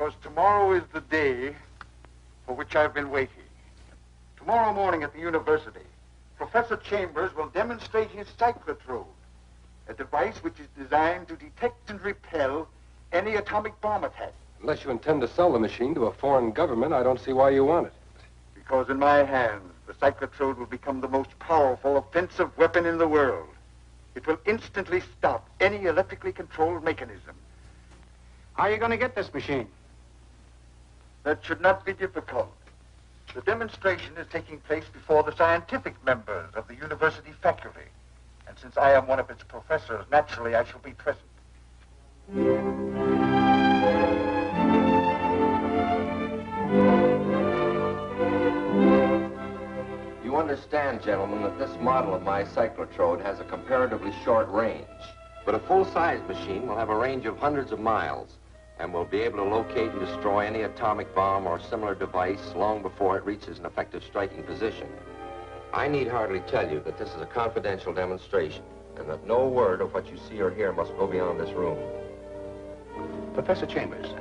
Because tomorrow is the day for which I've been waiting. Tomorrow morning at the university, Professor Chambers will demonstrate his cyclotrode, a device which is designed to detect and repel any atomic bomb attack. Unless you intend to sell the machine to a foreign government, I don't see why you want it. Because in my hands, the cyclotrode will become the most powerful offensive weapon in the world. It will instantly stop any electrically controlled mechanism. How are you going to get this machine? That should not be difficult. The demonstration is taking place before the scientific members of the university faculty. And since I am one of its professors, naturally I shall be present. You understand, gentlemen, that this model of my cyclotrode has a comparatively short range. But a full-size machine will have a range of hundreds of miles and will be able to locate and destroy any atomic bomb or similar device long before it reaches an effective striking position. I need hardly tell you that this is a confidential demonstration and that no word of what you see or hear must go beyond this room. Professor Chambers,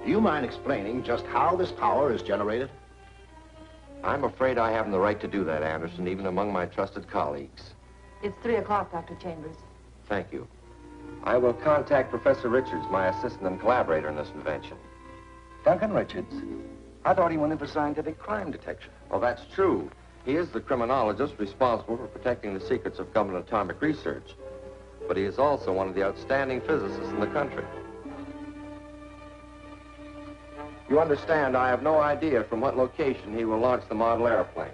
do you mind explaining just how this power is generated? I'm afraid I haven't the right to do that, Anderson, even among my trusted colleagues. It's 3 o'clock, Dr. Chambers. Thank you. I will contact Professor Richards, my assistant and collaborator in this invention. Duncan Richards? I thought he went in for scientific crime detection. Oh, that's true. He is the criminologist responsible for protecting the secrets of government atomic research. But he is also one of the outstanding physicists in the country. You understand, I have no idea from what location he will launch the model airplane.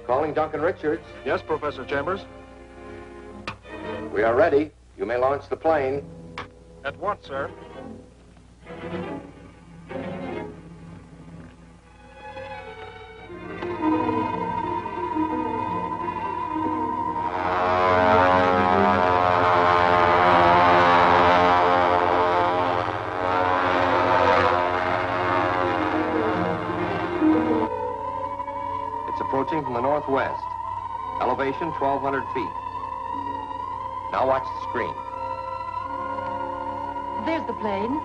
Calling Duncan Richards. Yes, Professor Chambers. We are ready. You may launch the plane. At once, sir. It's approaching from the northwest. Elevation 1,200 feet. Now watch the screen. There's the plane.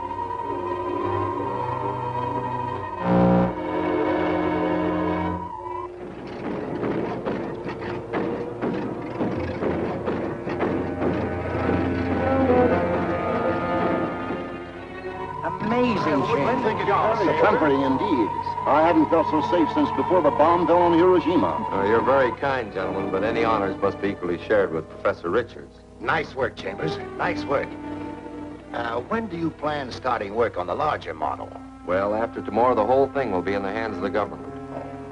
Amazing change. Comforting indeed. I hadn't felt so safe since before the bomb fell on Hiroshima. You're very kind, gentlemen, but any honors must be equally shared with Professor Richards. Nice work, Chambers. Nice work. When do you plan starting work on the larger model? Well, after tomorrow, the whole thing will be in the hands of the government.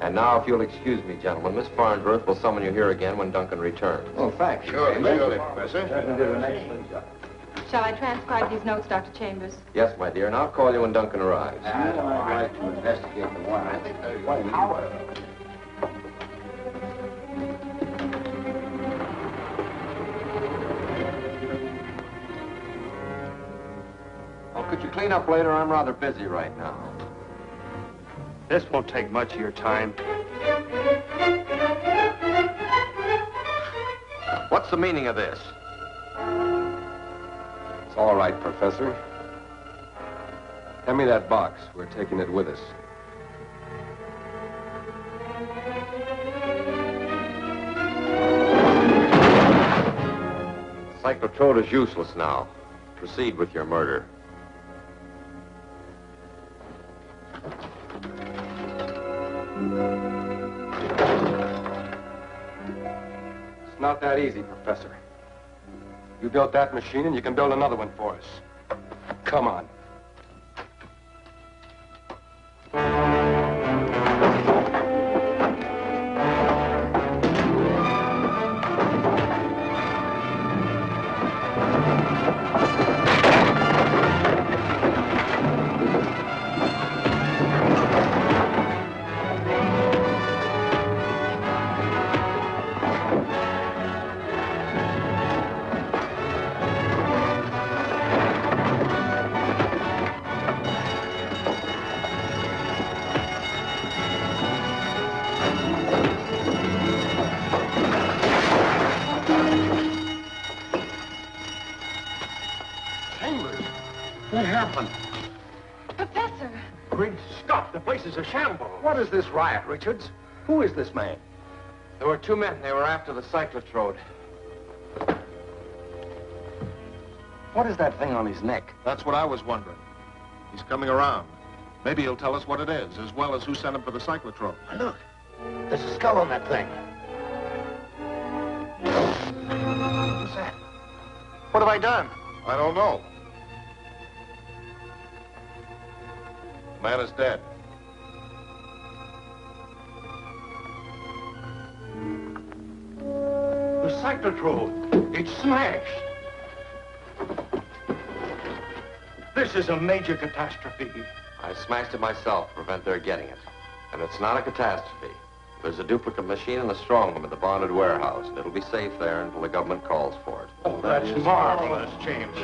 And now, if you'll excuse me, gentlemen, Miss Farnsworth will summon you here again when Duncan returns. Oh, thanks. Surely, Professor. Certainly did an excellent job. Shall I transcribe these notes, Dr. Chambers? Yes, my dear, and I'll call you when Duncan arrives. I'd like to investigate the one. I think there's one power. Oh, could you clean up later? I'm rather busy right now. This won't take much of your time. What's the meaning of this? It's all right, Professor. Hand me that box. We're taking it with us. Cyclotrode is useless now. Proceed with your murder. It's not that easy, Professor. You built that machine, and you can build another one for us. Come on. Chambers, what happened? Professor! Great Scott, the place is a shambles. What is this riot, Richards? Who is this man? There were two men. They were after the cyclotrode. What is that thing on his neck? That's what I was wondering. He's coming around. Maybe he'll tell us what it is, as well as who sent him for the cyclotrode. Look, there's a skull on that thing. What's that? What have I done? I don't know. The man is dead. The cyclotrode. It's smashed. This is a major catastrophe. I smashed it myself to prevent their getting it. And it's not a catastrophe. There's a duplicate machine in the strong room at the bonded warehouse, and it'll be safe there until the government calls for it. Oh, that's marvelous, James.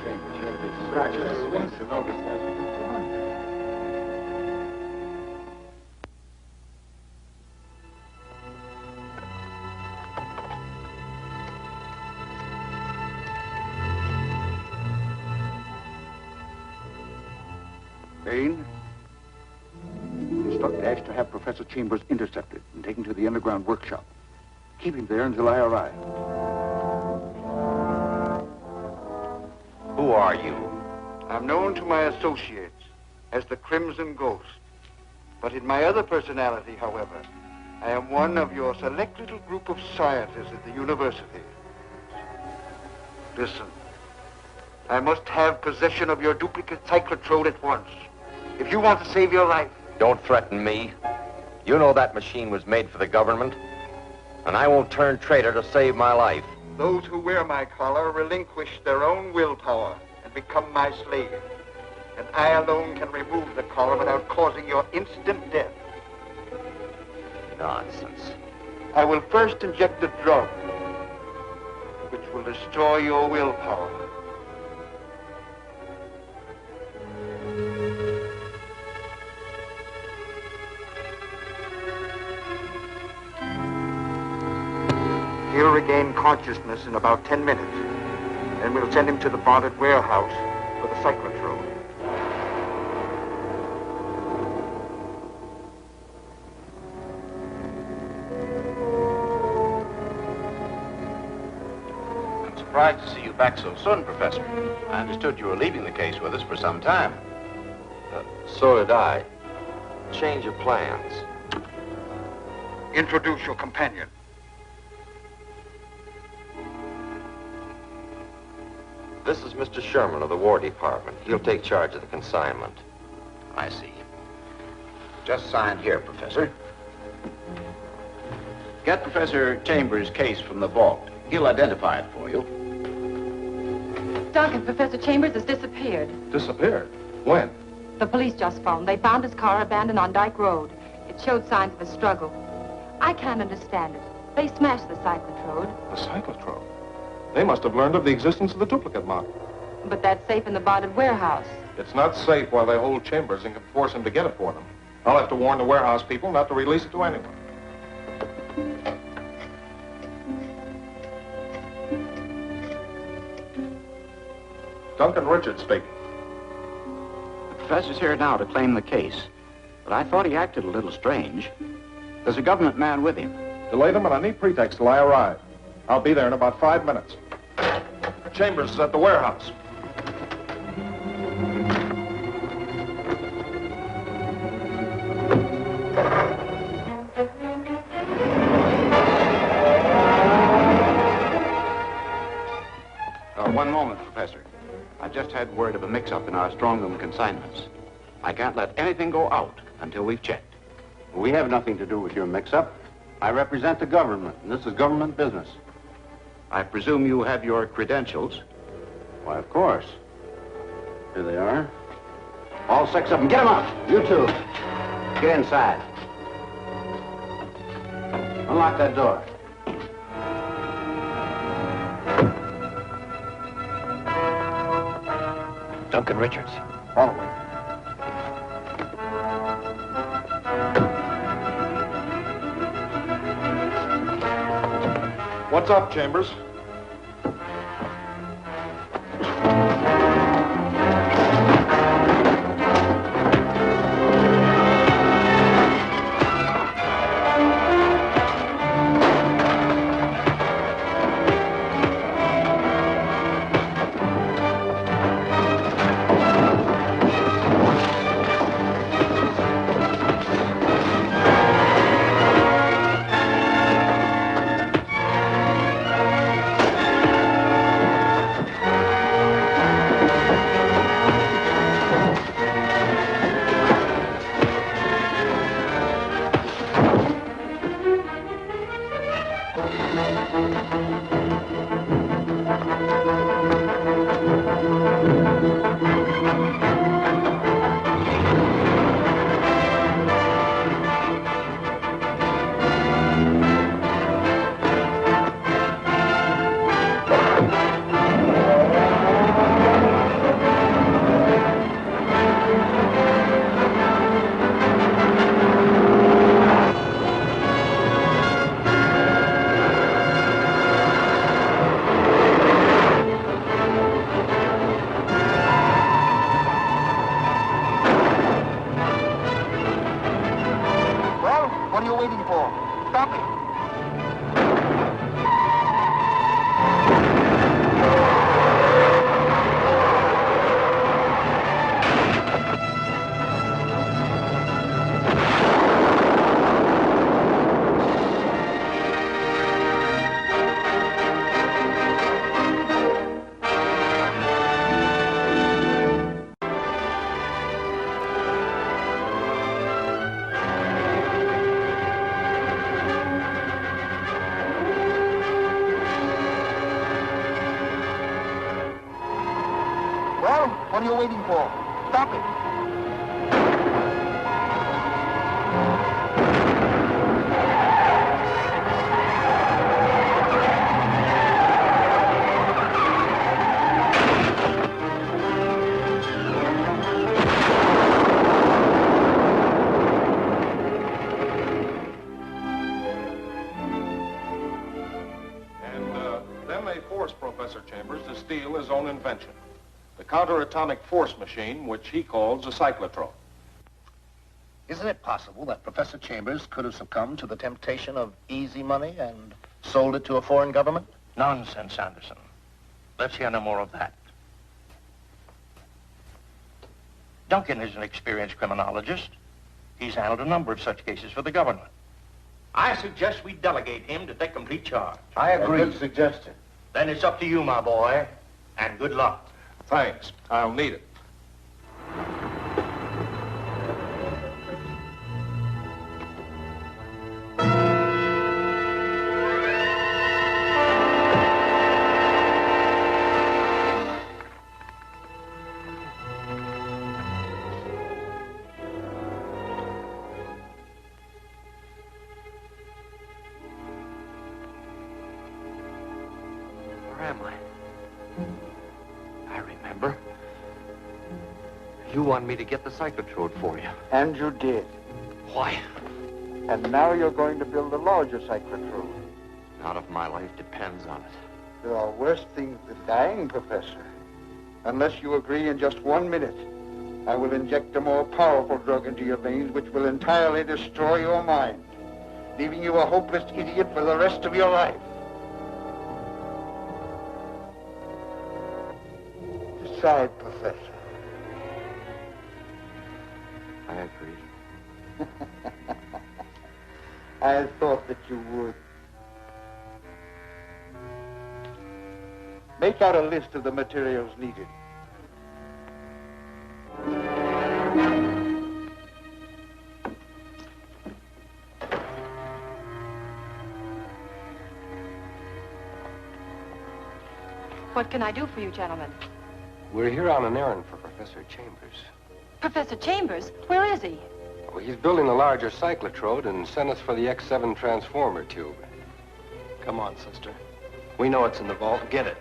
Bain, instruct Ash to have Professor Chambers intercepted and taken to the underground workshop. Keep him there until I arrive. Who are you? I'm known to my associates as the Crimson Ghost. But in my other personality, however, I am one of your select little group of scientists at the university. Listen, I must have possession of your duplicate cyclotrode at once. If you want to save your life. Don't threaten me. You know that machine was made for the government, and I won't turn traitor to save my life. Those who wear my collar relinquish their own willpower and become my slave. And I alone can remove the collar without causing your instant death. Nonsense. I will first inject a drug, which will destroy your willpower. He'll regain consciousness in about 10 minutes. Then we'll send him to the bonded warehouse for the cyclotrode. I'm surprised to see you back so soon, Professor. I understood you were leaving the case with us for some time. So did I. Change of plans. Introduce your companion. This is Mr. Sherman of the War Department. He'll take charge of the consignment. I see. Just sign here, Professor. Get Professor Chambers' case from the vault. He'll identify it for you. Duncan, Professor Chambers has disappeared. Disappeared? When? The police just phoned. They found his car abandoned on Dyke Road. It showed signs of a struggle. I can't understand it. They smashed the cyclotrode. The cyclotrode? They must have learned of the existence of the duplicate model. But that's safe in the bonded warehouse. It's not safe while they hold Chambers and can force him to get it for them. I'll have to warn the warehouse people not to release it to anyone. Duncan Richards speaking. The professor's here now to claim the case, but I thought he acted a little strange. There's a government man with him. Delay them on any pretext till I arrive. I'll be there in about 5 minutes. Chambers is at the warehouse. One moment, Professor. I've just had word of a mix-up in our strong room consignments. I can't let anything go out until we've checked. We have nothing to do with your mix-up. I represent the government, and this is government business. I presume you have your credentials. Why, of course. Here they are. All 6 of them. Get them out. You too. Get inside. Unlock that door. Duncan Richards. Follow me. What's up, Chambers? Well, what are you waiting for? Stop it. Then they forced Professor Chambers to steal his own invention, the counter-atomic force machine, which he calls a cyclotron. Isn't it possible that Professor Chambers could have succumbed to the temptation of easy money and sold it to a foreign government? Nonsense, Anderson. Let's hear no more of that. Duncan is an experienced criminologist. He's handled a number of such cases for the government. I suggest we delegate him to take complete charge. I agree. A good suggestion. Then it's up to you, my boy, and good luck. Thanks. I'll need it. Where am I? I remember. You wanted me to get the cyclotrode for you. And you did. Why? And now you're going to build a larger cyclotron. Not if my life depends on it. There are worse things than dying, Professor. Unless you agree in just 1 minute, I will inject a more powerful drug into your veins which will entirely destroy your mind, leaving you a hopeless idiot for the rest of your life. Decide, Professor. I agree. I thought that you would. Make out a list of the materials needed. What can I do for you, gentlemen? We're here on an errand for Professor Chambers. Professor Chambers? Where is he? Well, he's building a larger cyclotrode and sent us for the X7 transformer tube. Come on, sister. We know it's in the vault. Get it.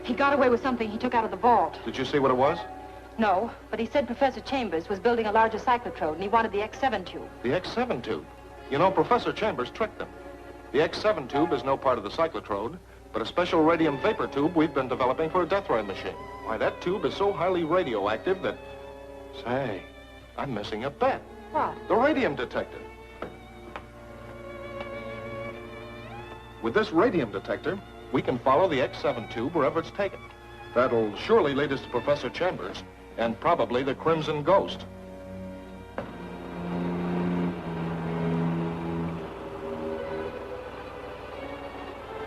He got away with something he took out of the vault. Did you see what it was? No, but he said Professor Chambers was building a larger cyclotrode, and he wanted the X7 tube. The X7 tube. You know, Professor Chambers tricked them. The X7 tube is no part of the cyclotrode, but a special radium vapor tube we've been developing for a death ray machine. Why, that tube is so highly radioactive that... Say, I'm missing a bet. What? The radium detector. With this radium detector, we can follow the X7 tube wherever it's taken. That'll surely lead us to Professor Chambers, and probably the Crimson Ghost.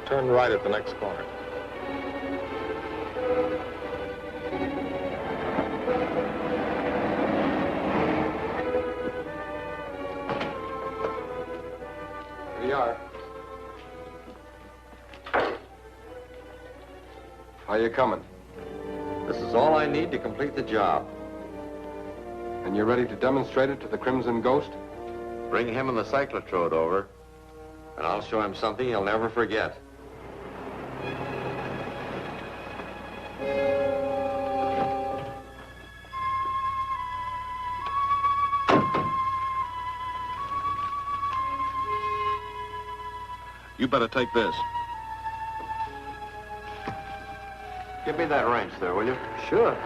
Turn right at the next corner. Here you are. How you coming? This is all I need to complete the job. And you're ready to demonstrate it to the Crimson Ghost? Bring him and the cyclotrode over, and I'll show him something he'll never forget. better take this. Give me that wrench there, will you? Sure.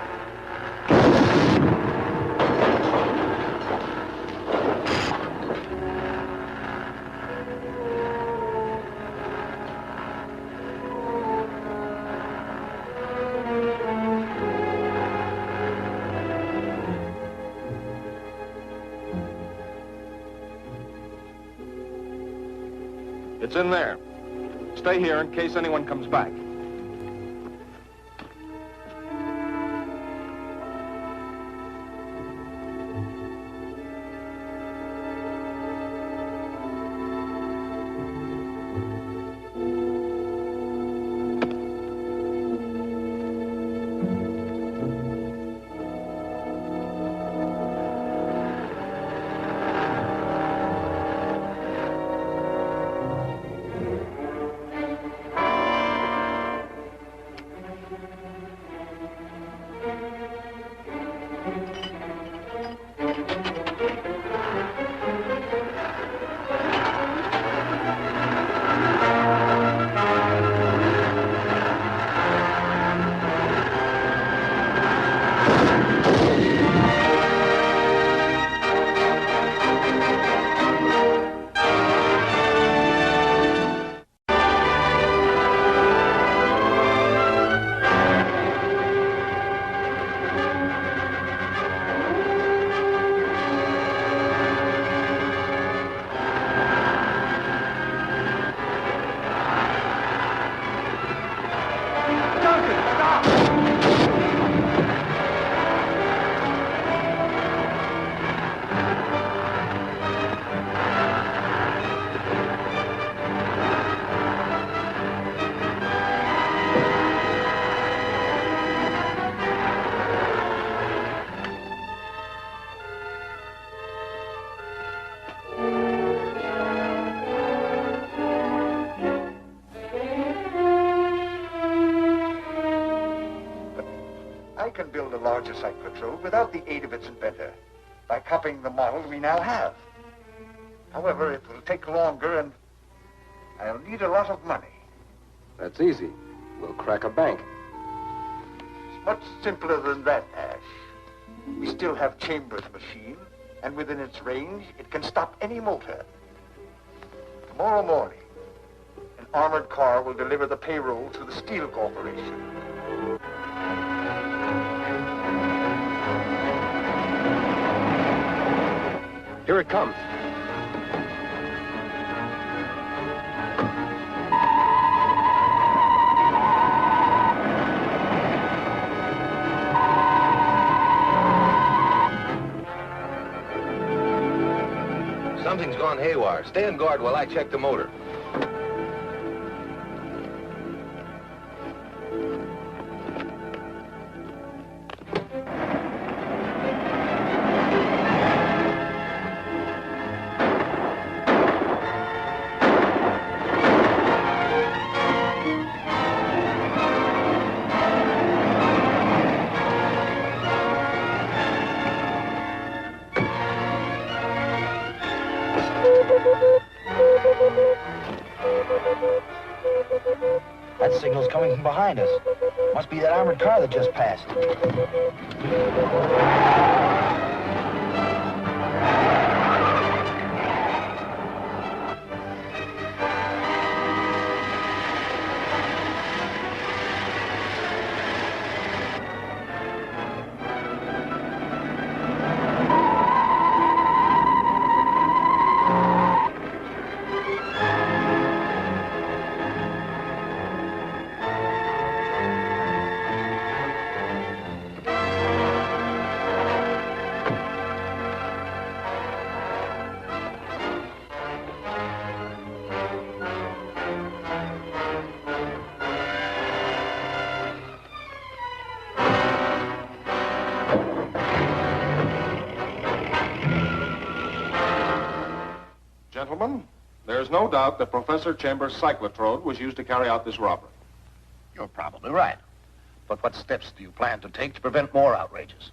It's in there. Stay here in case anyone comes back. I can build a larger cyclotrode without the aid of its inventor, by copying the model we now have. However, it will take longer, and I'll need a lot of money. That's easy. We'll crack a bank. It's much simpler than that, Ash. We still have Chambers' machine, and within its range, it can stop any motor. Tomorrow morning, an armored car will deliver the payroll to the Steel Corporation. Here it comes. Something's gone haywire. Stay on guard while I check the motor. That signal's coming from behind us. Must be that armored car that just passed. Gentlemen, there's no doubt that Professor Chambers' cyclotrode was used to carry out this robbery. You're probably right. But what steps do you plan to take to prevent more outrages?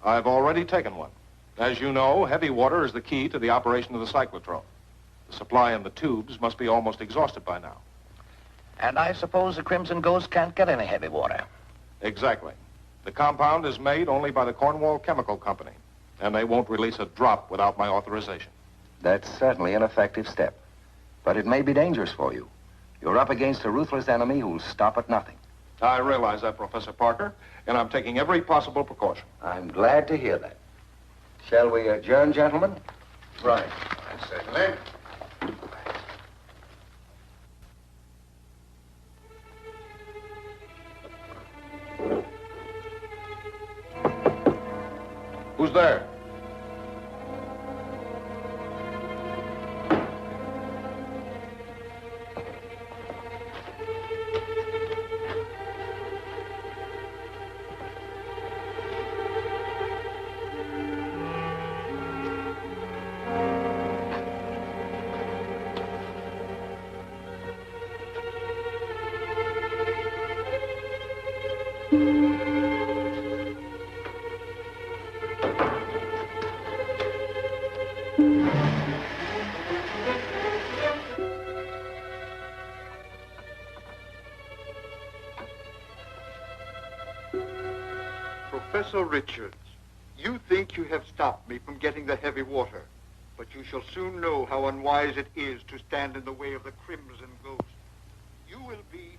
I've already taken one. As you know, heavy water is the key to the operation of the cyclotrode. The supply in the tubes must be almost exhausted by now. And I suppose the Crimson Ghost can't get any heavy water. Exactly. The compound is made only by the Cornwall Chemical Company, and they won't release a drop without my authorization. That's certainly an effective step. But it may be dangerous for you. You're up against a ruthless enemy who'll stop at nothing. I realize that, Professor Parker, and I'm taking every possible precaution. I'm glad to hear that. Shall we adjourn, gentlemen? Right. Certainly. Who's there? Professor Richards, you think you have stopped me from getting the heavy water, but you shall soon know how unwise it is to stand in the way of the Crimson Ghost. You will be...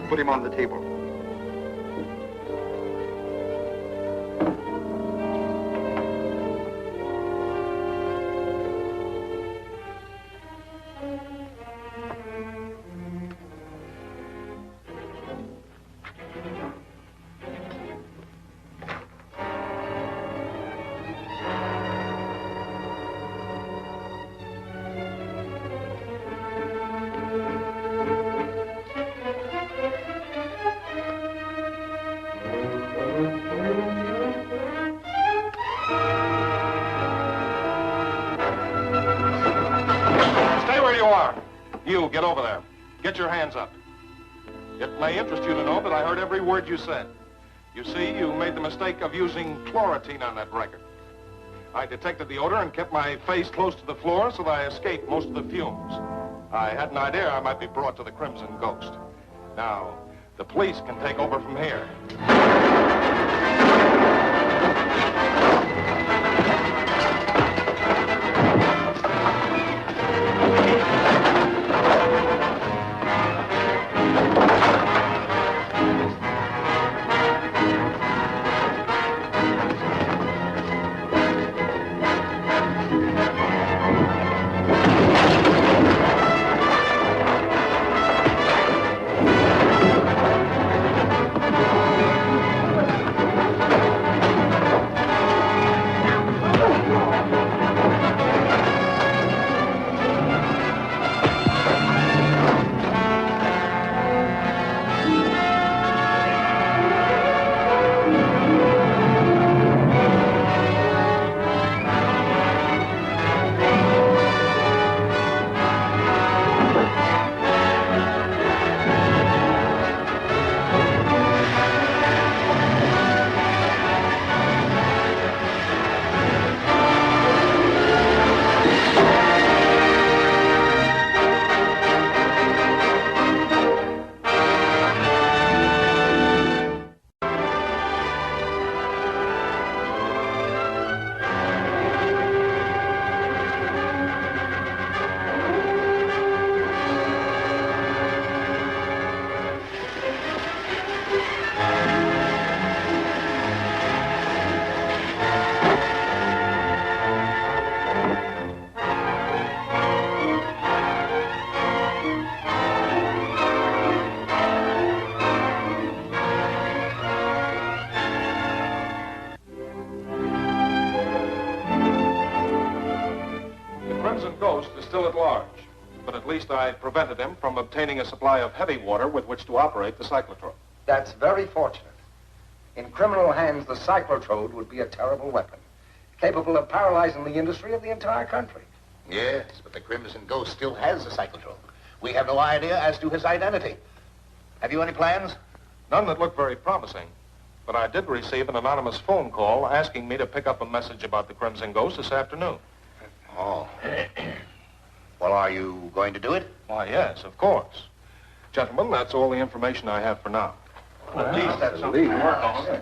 Put him on the table. You, get over there. Get your hands up. It may interest you to know that I heard every word you said. You see, you made the mistake of using chlorotine on that record. I detected the odor and kept my face close to the floor so that I escaped most of the fumes. I had an idea I might be brought to the Crimson Ghost. Now, the police can take over from here. Still at large, but at least I prevented him from obtaining a supply of heavy water with which to operate the cyclotron. That's very fortunate. In criminal hands, the cyclotrode would be a terrible weapon, capable of paralyzing the industry of the entire country. Yes, but the Crimson Ghost still has the cyclotrode. We have no idea as to his identity. Have you any plans? None that look very promising. But I did receive an anonymous phone call asking me to pick up a message about the Crimson Ghost this afternoon. Oh. Well, are you going to do it? Why, yes, of course. Gentlemen, that's all the information I have for now. Well, at least that's something to work on.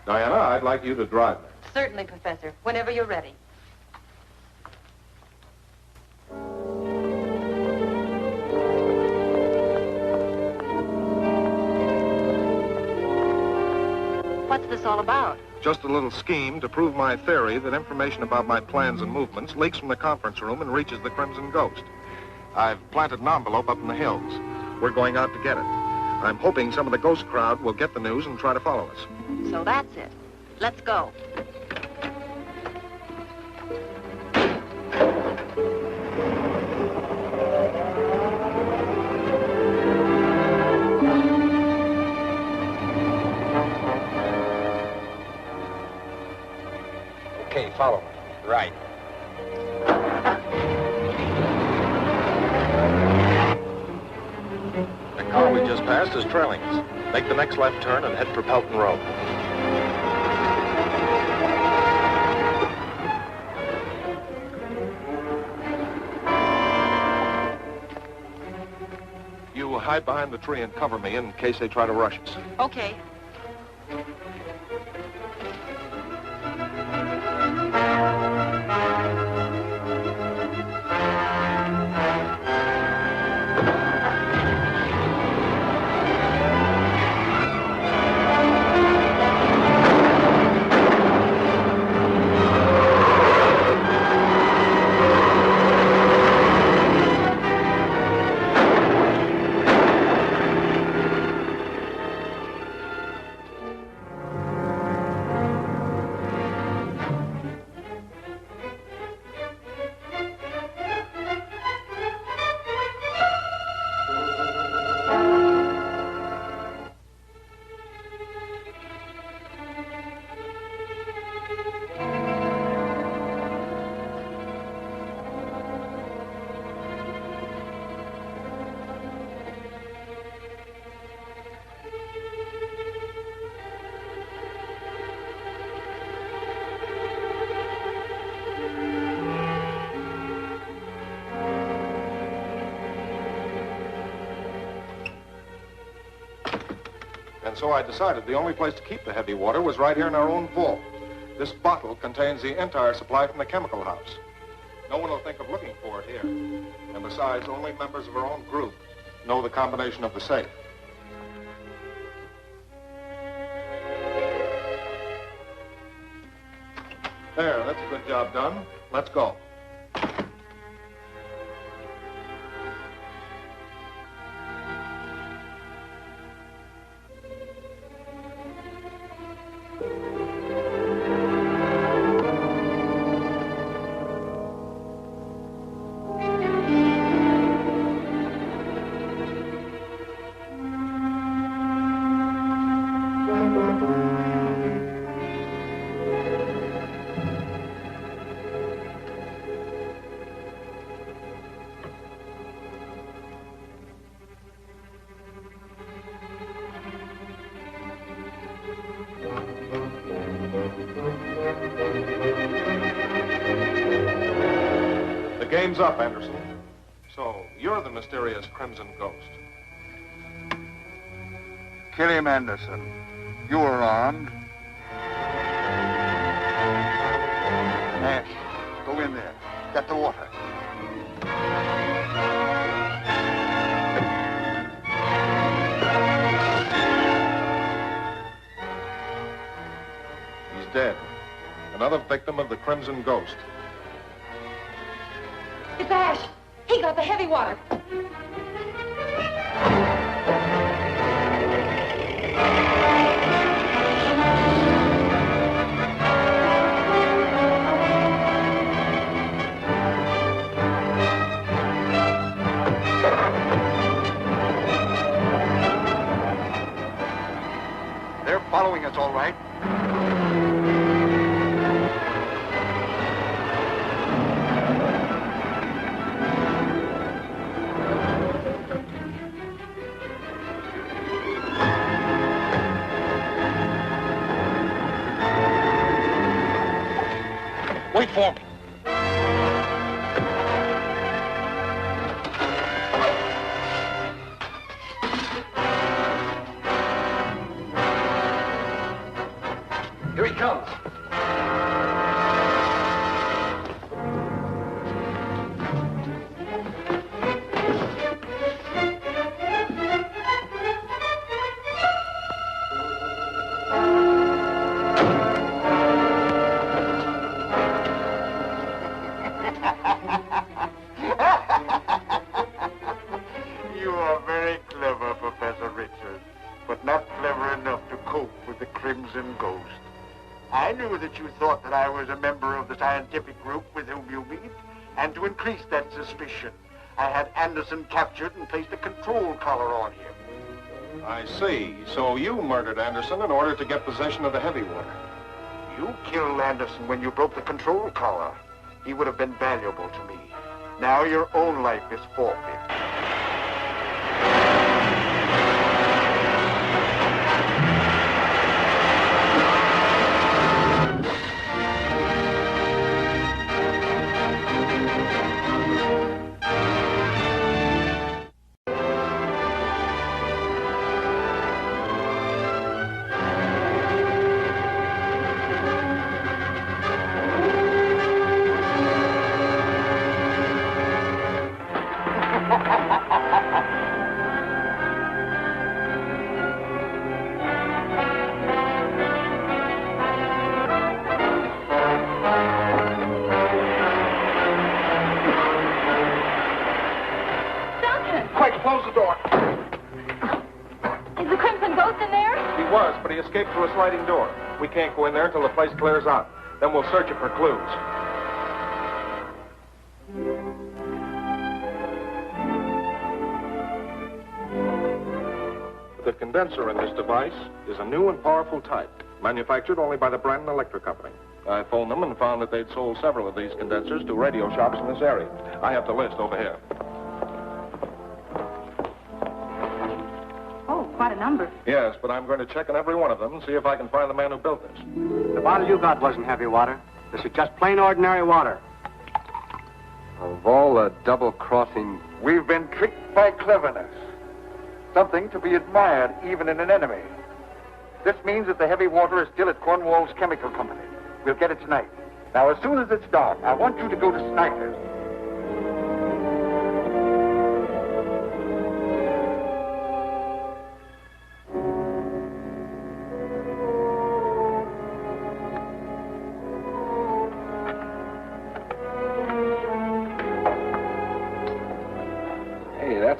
Diana, I'd like you to drive me. Certainly, Professor. Whenever you're ready. What's this all about? Just a little scheme to prove my theory that information about my plans and movements leaks from the conference room and reaches the Crimson Ghost. I've planted an envelope up in the hills. We're going out to get it. I'm hoping some of the ghost crowd will get the news and try to follow us. So that's it. Let's go. Okay, follow me. Right. The car we just passed is trailing us. Make the next left turn and head for Pelton Road. You hide behind the tree and cover me in case they try to rush us. Okay. And so I decided the only place to keep the heavy water was right here in our own vault. This bottle contains the entire supply from the chemical house. No one will think of looking for it here. And besides, only members of our own group know the combination of the safe. There, that's a good job done. Let's go. The game's up, Anderson. So, you're the mysterious Crimson Ghost. Killiam Anderson, you around? Yes. Go in there. Get the water. He's dead. Another victim of the Crimson Ghost. It's Ash. He got the heavy water. that you thought that I was a member of the scientific group with whom you meet, and to increase that suspicion, I had Anderson captured and placed a control collar on him. I see. So you murdered Anderson in order to get possession of the heavy water. You killed Anderson when you broke the control collar. He would have been valuable to me. Now your own life is forfeit. Through a sliding door. We can't go in there until the place clears out. Then we'll search it for clues. The condenser in this device is a new and powerful type, manufactured only by the Brandon Electric Company. I phoned them and found that they'd sold several of these condensers to radio shops in this area. I have the list over here. Quite a number. Yes, but I'm going to check on every one of them and see if I can find the man who built this. The bottle you got wasn't heavy water. This is just plain ordinary water. Of all the double-crossing... We've been tricked by cleverness. Something to be admired even in an enemy. This means that the heavy water is still at Cornwall's Chemical Company. We'll get it tonight. Now, as soon as it's dark, I want you to go to Snyder's.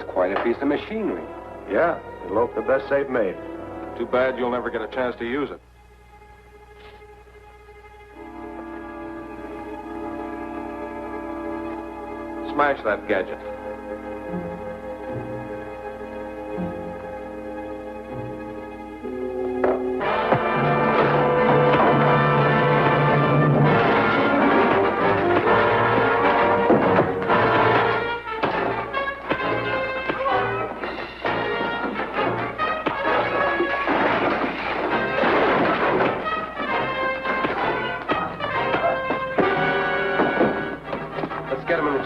Quite a piece of machinery. Yeah, it'll open the best safe made. Too bad you'll never get a chance to use it. Smash that gadget.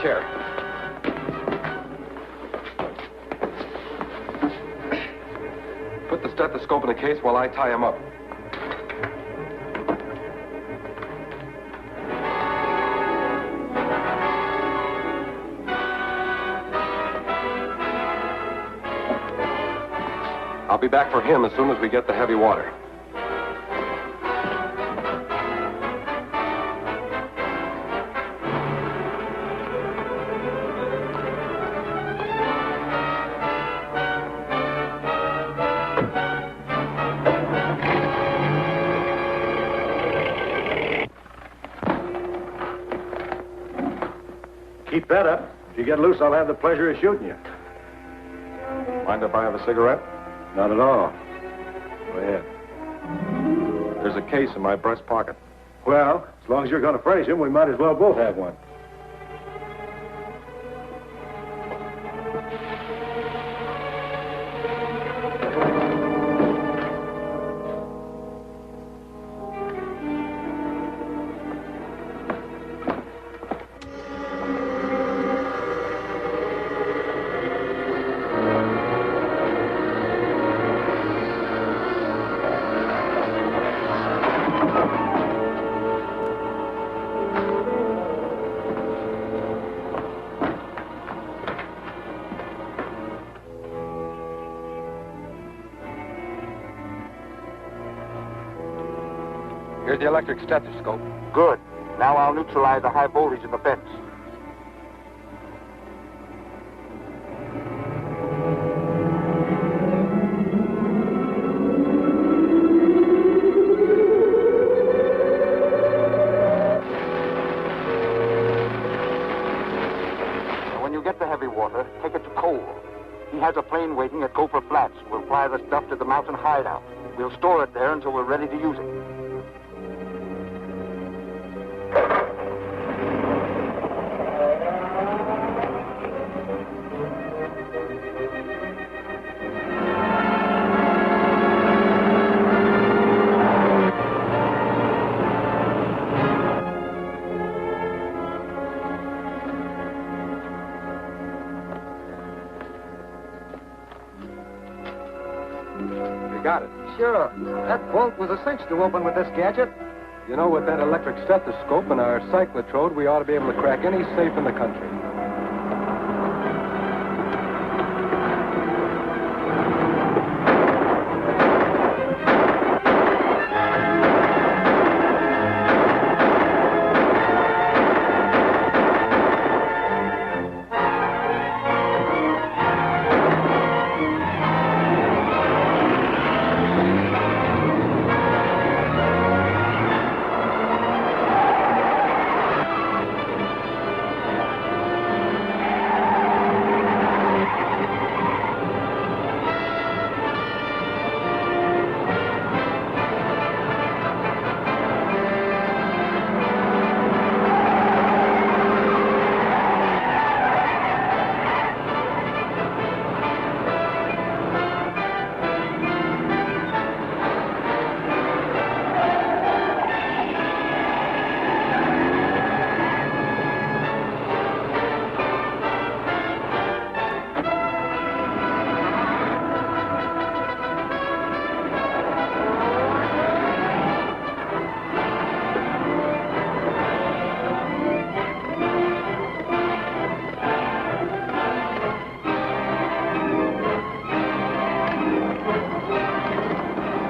Chair. Put the stethoscope in the case while I tie him up. I'll be back for him as soon as we get the heavy water. Keep that up. If you get loose, I'll have the pleasure of shooting you. Mind if I have a cigarette? Not at all. Go ahead. There's a case in my breast pocket. Well, as long as you're going to furnish him, we might as well both have one. Here's the electric stethoscope. Good. Now I'll neutralize the high voltage in the vents. get the heavy water, take it to Cole. He has a plane waiting at Gopher Flats. We'll fly the stuff to the mountain hideout. We'll store it there until we're ready to use it. Got it. Sure. That bolt was a cinch to open with this gadget. You know, with that electric stethoscope and our cyclotrode, we ought to be able to crack any safe in the country.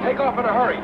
Take off in a hurry.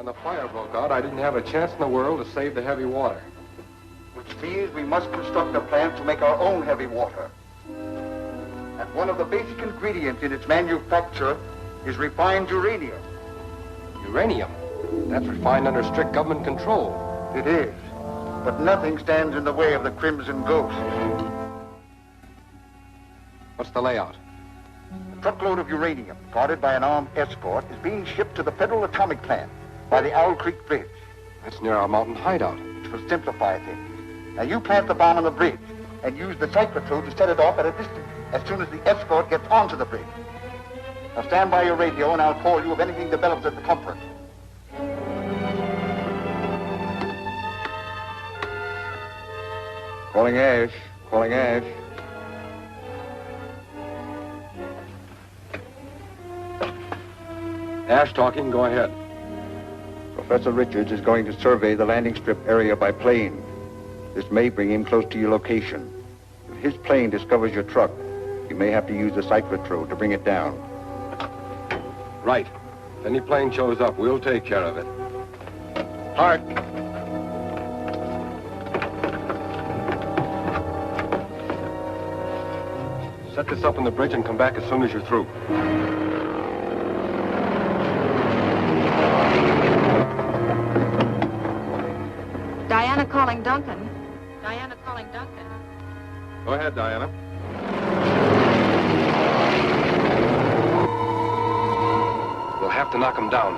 When the fire broke out, I didn't have a chance in the world to save the heavy water. Which means we must construct a plant to make our own heavy water. And one of the basic ingredients in its manufacture is refined uranium. Uranium? That's refined under strict government control. It is. But nothing stands in the way of the Crimson Ghost. What's the layout? A truckload of uranium, guarded by an armed escort, is being shipped to the Federal Atomic Plant by the Owl Creek Bridge. That's near our mountain hideout. Which will simplify things. Now, you plant the bomb on the bridge and use the cyclotrode to set it off at a distance as soon as the escort gets onto the bridge. Now, stand by your radio and I'll call you if anything develops at the comfort. Calling Ash. Calling Ash. Ash talking, go ahead. Professor Richards is going to survey the landing strip area by plane. This may bring him close to your location. If his plane discovers your truck, you may have to use the cyclotrode to bring it down. Right. If any plane shows up, we'll take care of it. Hart. Set this up on the bridge and come back as soon as you're through. calling Duncan. Diana calling Duncan. Go ahead, Diana. We'll have to knock him down.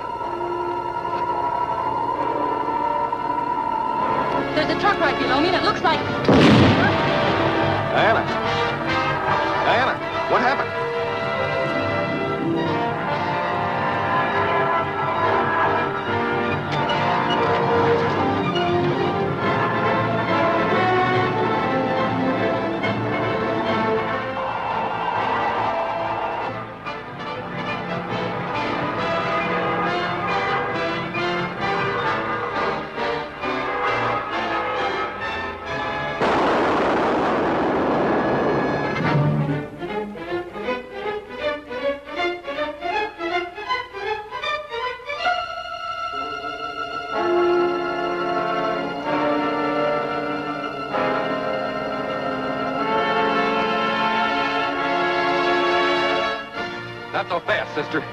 There's a truck right below me, and it looks like... Diana! Diana, what happened? Not so fast, sister.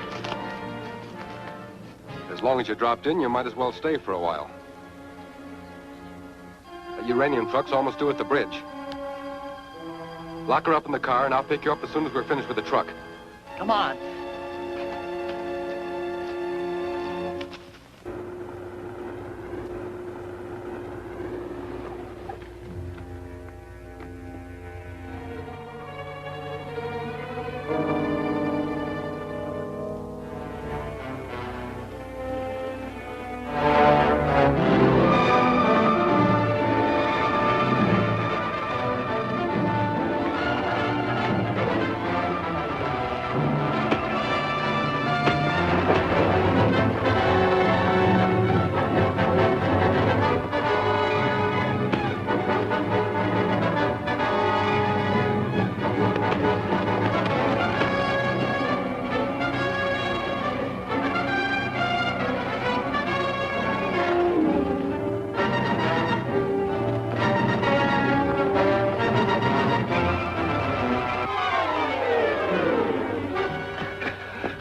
As long as you dropped in, you might as well stay for a while. That uranium truck's almost due at the bridge. Lock her up in the car, and I'll pick you up as soon as we're finished with the truck. Come on.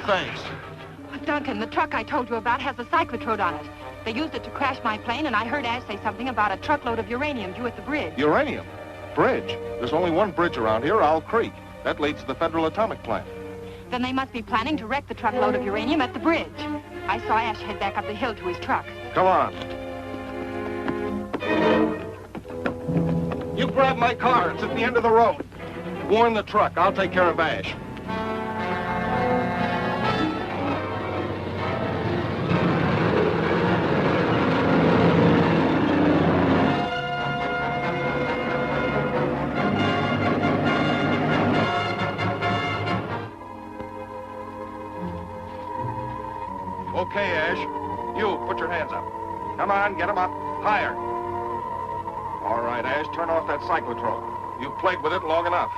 Thanks. Duncan, the truck I told you about has a cyclotrode on it. They used it to crash my plane, and I heard Ash say something about a truckload of uranium due at the bridge. Uranium? Bridge? There's only one bridge around here, Owl Creek. That leads to the Federal Atomic Plant. Then they must be planning to wreck the truckload of uranium at the bridge. I saw Ash head back up the hill to his truck. Come on. You grab my car. It's at the end of the road. Warn the truck. I'll take care of Ash. Okay, Ash. You, put your hands up. Come on, get them up. Higher. All right, Ash, turn off that cyclotron. You've played with it long enough.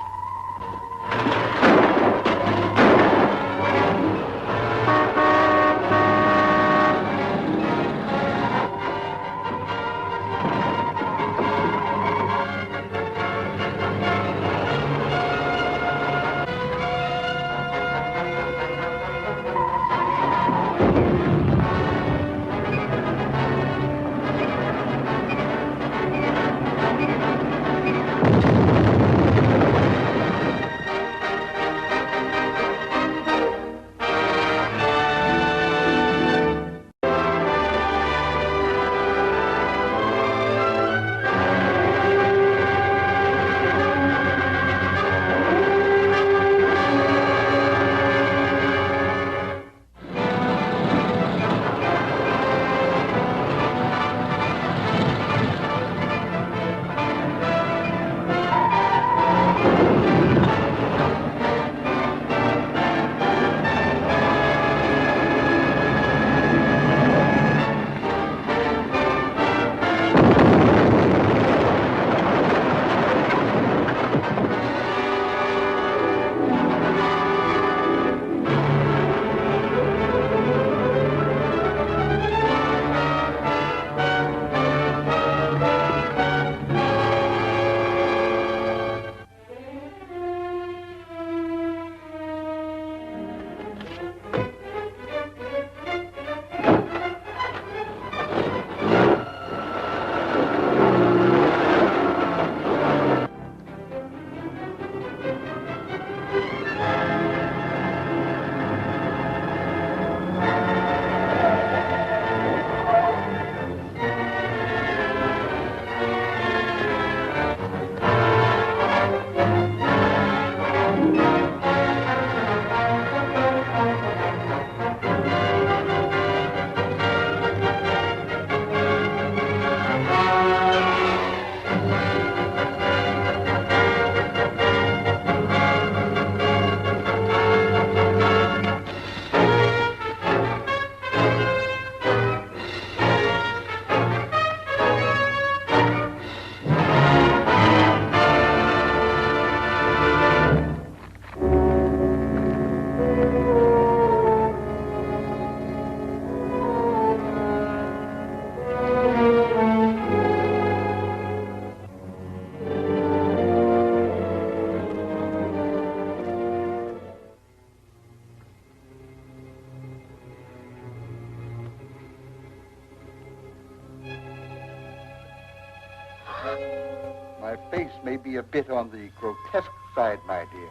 My face may be a bit on the grotesque side, my dear,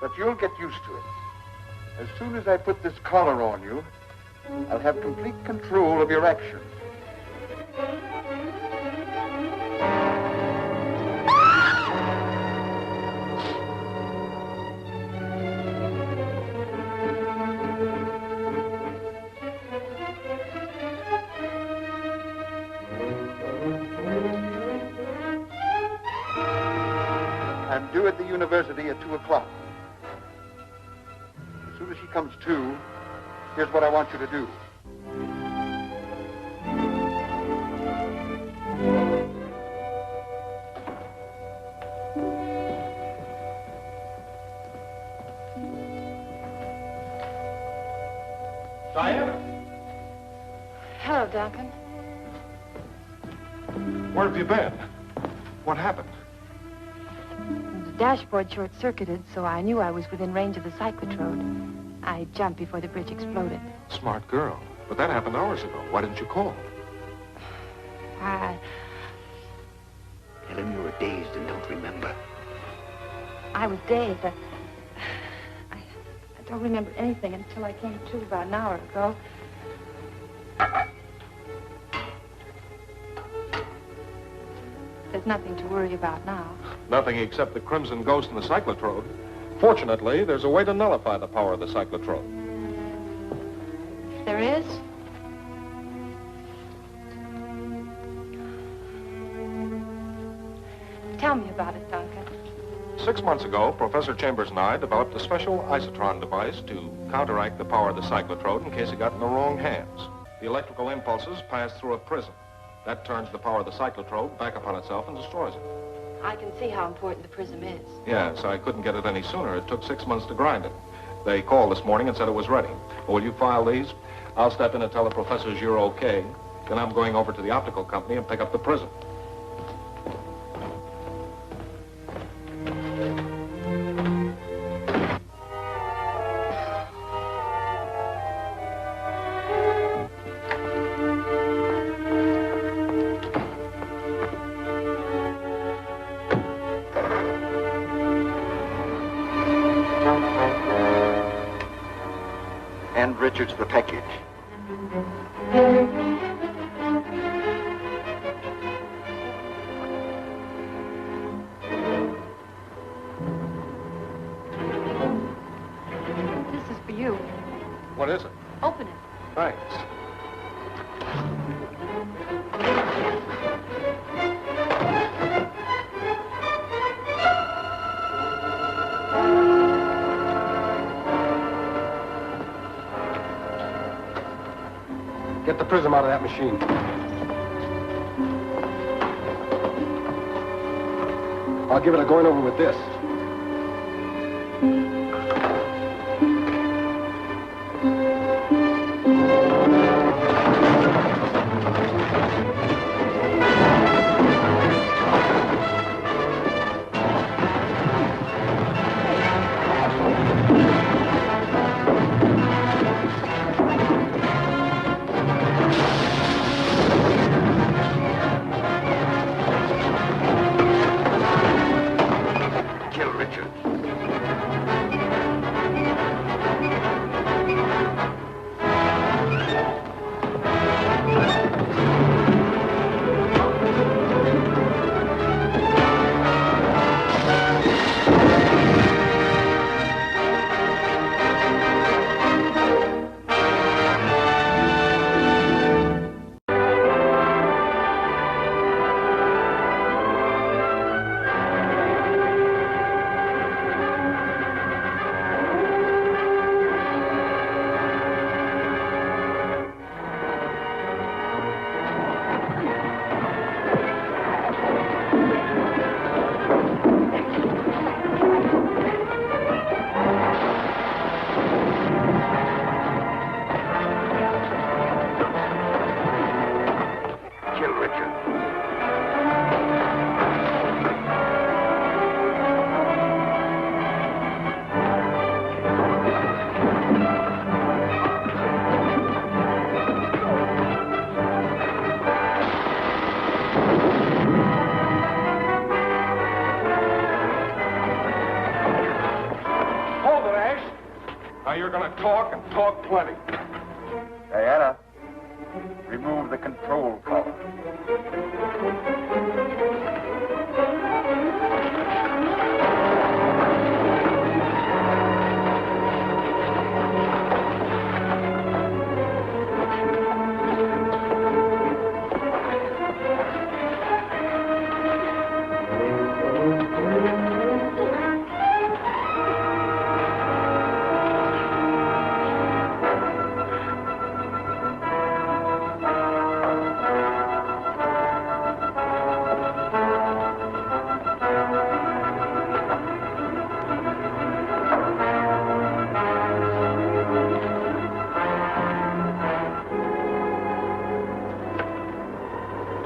but you'll get used to it. As soon as I put this collar on you, I'll have complete control of your actions. I'm due at the university at 2 o'clock. As soon as she comes to, here's what I want you to do. Diana? Hello, Duncan. Where have you been? What happened? The dashboard short-circuited, so I knew I was within range of the cyclotrode. I jumped before the bridge exploded. Smart girl. But that happened hours ago. Why didn't you call? I Tell him you were dazed and don't remember. was dazed. I don't remember anything until I came to about an hour ago. There's nothing to worry about now. Nothing except the Crimson Ghost and the cyclotrode. Fortunately, there's a way to nullify the power of the cyclotrode. There is? Tell me about it, Duncan. 6 months ago, Professor Chambers and I developed a special isotron device to counteract the power of the cyclotrode in case it got in the wrong hands. The electrical impulses pass through a prism. That turns the power of the cyclotrode back upon itself and destroys it. I can see how important the prism is. Yes, I couldn't get it any sooner. It took 6 months to grind it. They called this morning and said it was ready. Will you file these? I'll step in and tell the professors you're okay. Then I'm going over to the optical company and pick up the prism. And Richards the package. This is for you. What is it? Open it. Thanks. Get the prism out of that machine. I'll give it a going over with this. Kill Richards. Kill Richards. talk plenty. Diana, remove the control collar.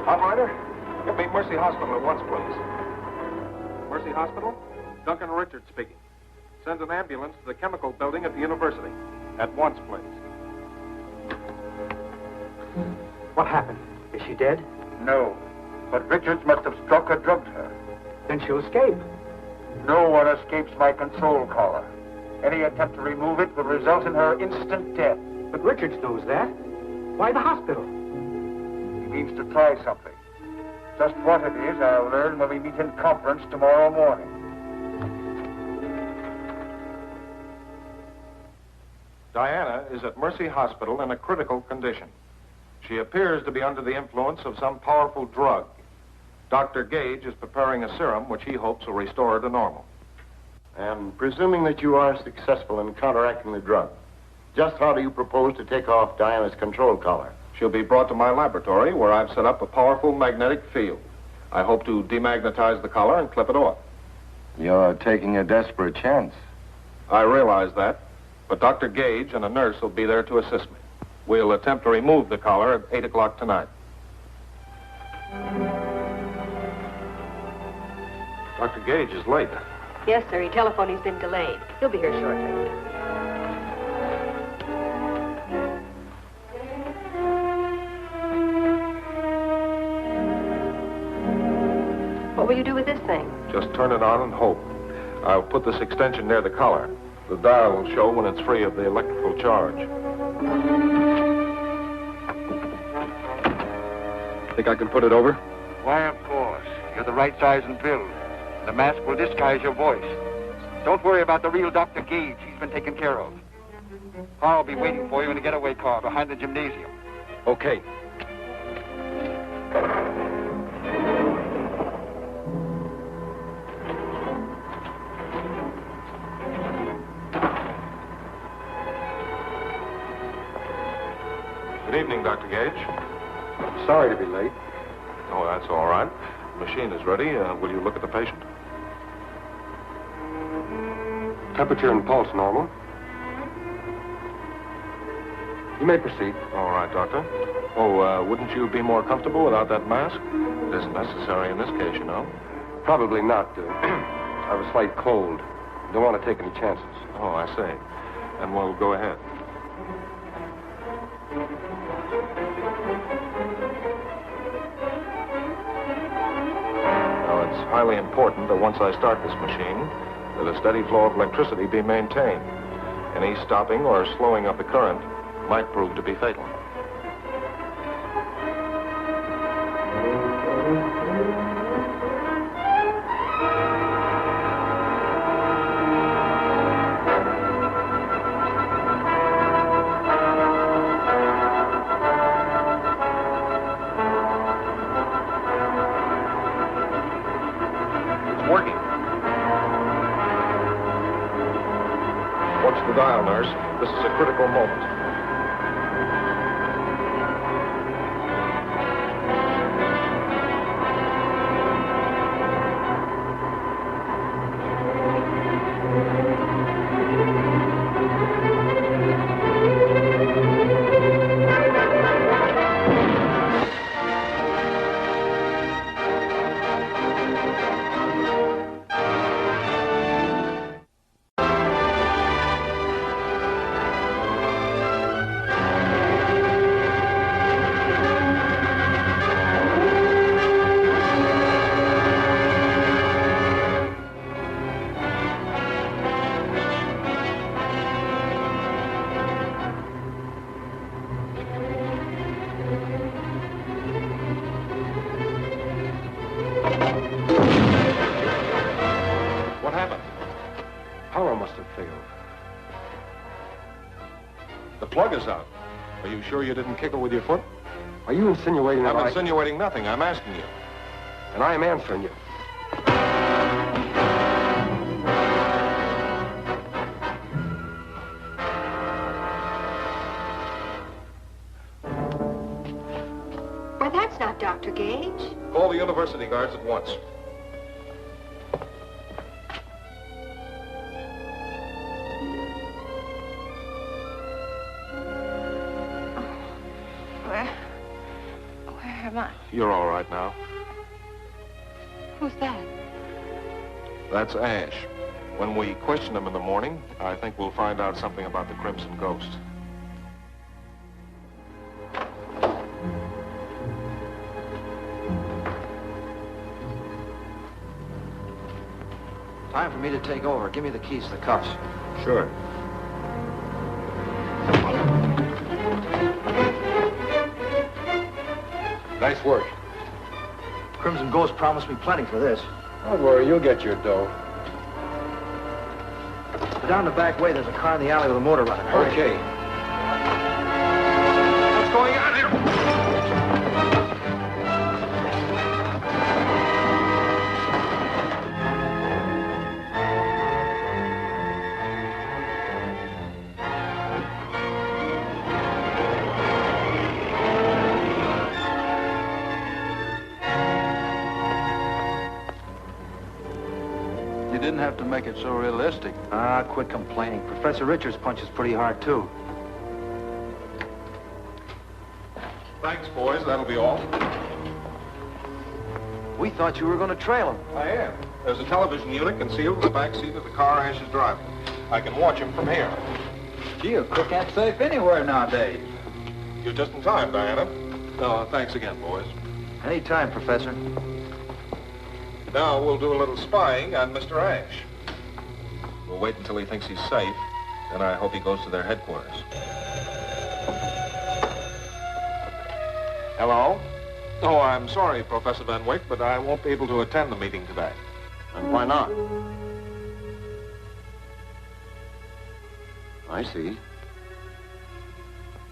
Operator, get me Mercy Hospital at once, please. Mercy Hospital? Duncan Richards speaking. Send an ambulance to the chemical building at the university. At once, please. What happened? Is she dead? No, but Richards must have struck or drugged her. Then she'll escape. No one escapes my control collar. Any attempt to remove it will result in her instant death. But Richards knows that. Why the hospital? He means to try something. Just what it is, I'll learn when we meet in conference tomorrow morning. Diana is at Mercy Hospital in a critical condition. She appears to be under the influence of some powerful drug. Dr. Gage is preparing a serum which he hopes will restore her to normal. And presuming that you are successful in counteracting the drug, just how do you propose to take off Diana's control collar? She'll be brought to my laboratory where I've set up a powerful magnetic field. I hope to demagnetize the collar and clip it off. You're taking a desperate chance. I realize that, but Dr. Gage and a nurse will be there to assist me. We'll attempt to remove the collar at 8 o'clock tonight. Dr. Gage is late. Yes, sir. He telephoned he's been delayed. He'll be here shortly. What will you do with this thing? Just turn it on and hope. I'll put this extension near the collar. The dial will show when it's free of the electrical charge. Think I can put it over? Why, of course. You're the right size and build. The mask will disguise your voice. Don't worry about the real Dr. Gage. He's been taken care of. I'll be waiting for you in a getaway car behind the gymnasium. Okay. Good evening, Dr. Gage. Sorry to be late. Oh, that's all right. The machine is ready. Will you look at the patient? Temperature and pulse normal. You may proceed. All right, Doctor. Oh, wouldn't you be more comfortable without that mask? It isn't necessary in this case, you know. Probably not. I have a slight cold. Don't want to take any chances. Oh, I see. Then we'll go ahead. Now, it's highly important that once I start this machine, that a steady flow of electricity be maintained. Any stopping or slowing of the current might prove to be fatal. Working. Watch the dial, nurse. This is a critical moment. plug is out. Are you sure you didn't kick her with your foot? Are you insinuating that I'm insinuating nothing. I'm asking you. And I am answering you. Why, that's not Dr. Gage. Call the university guards at once. Where am I? You're all right now. Who's that? That's Ash. When we question him in the morning, I think we'll find out something about the Crimson Ghost. Time for me to take over. Give me the keys to the cuffs. Sure. Nice work. Crimson Ghost promised me plenty for this. Don't worry, you'll get your dough. Down the back way, there's a car in the alley with a motor running. Hurry. Okay. What's going on here? You didn't have to make it so realistic. Ah, quit complaining. Professor Richards punches pretty hard, too. Thanks, boys. That'll be all. We thought you were going to trail him. I am. There's a television unit concealed in the back seat of the car Ash is driving. I can watch him from here. Gee, a crook ain't safe anywhere nowadays. You're just in time, Diana. No, thanks again, boys. Any time, Professor. Now we'll do a little spying on Mr. Ash. We'll wait until he thinks he's safe, then I hope he goes to their headquarters. Hello? Oh, I'm sorry, Professor Van Wyck, but I won't be able to attend the meeting today. And why not? I see.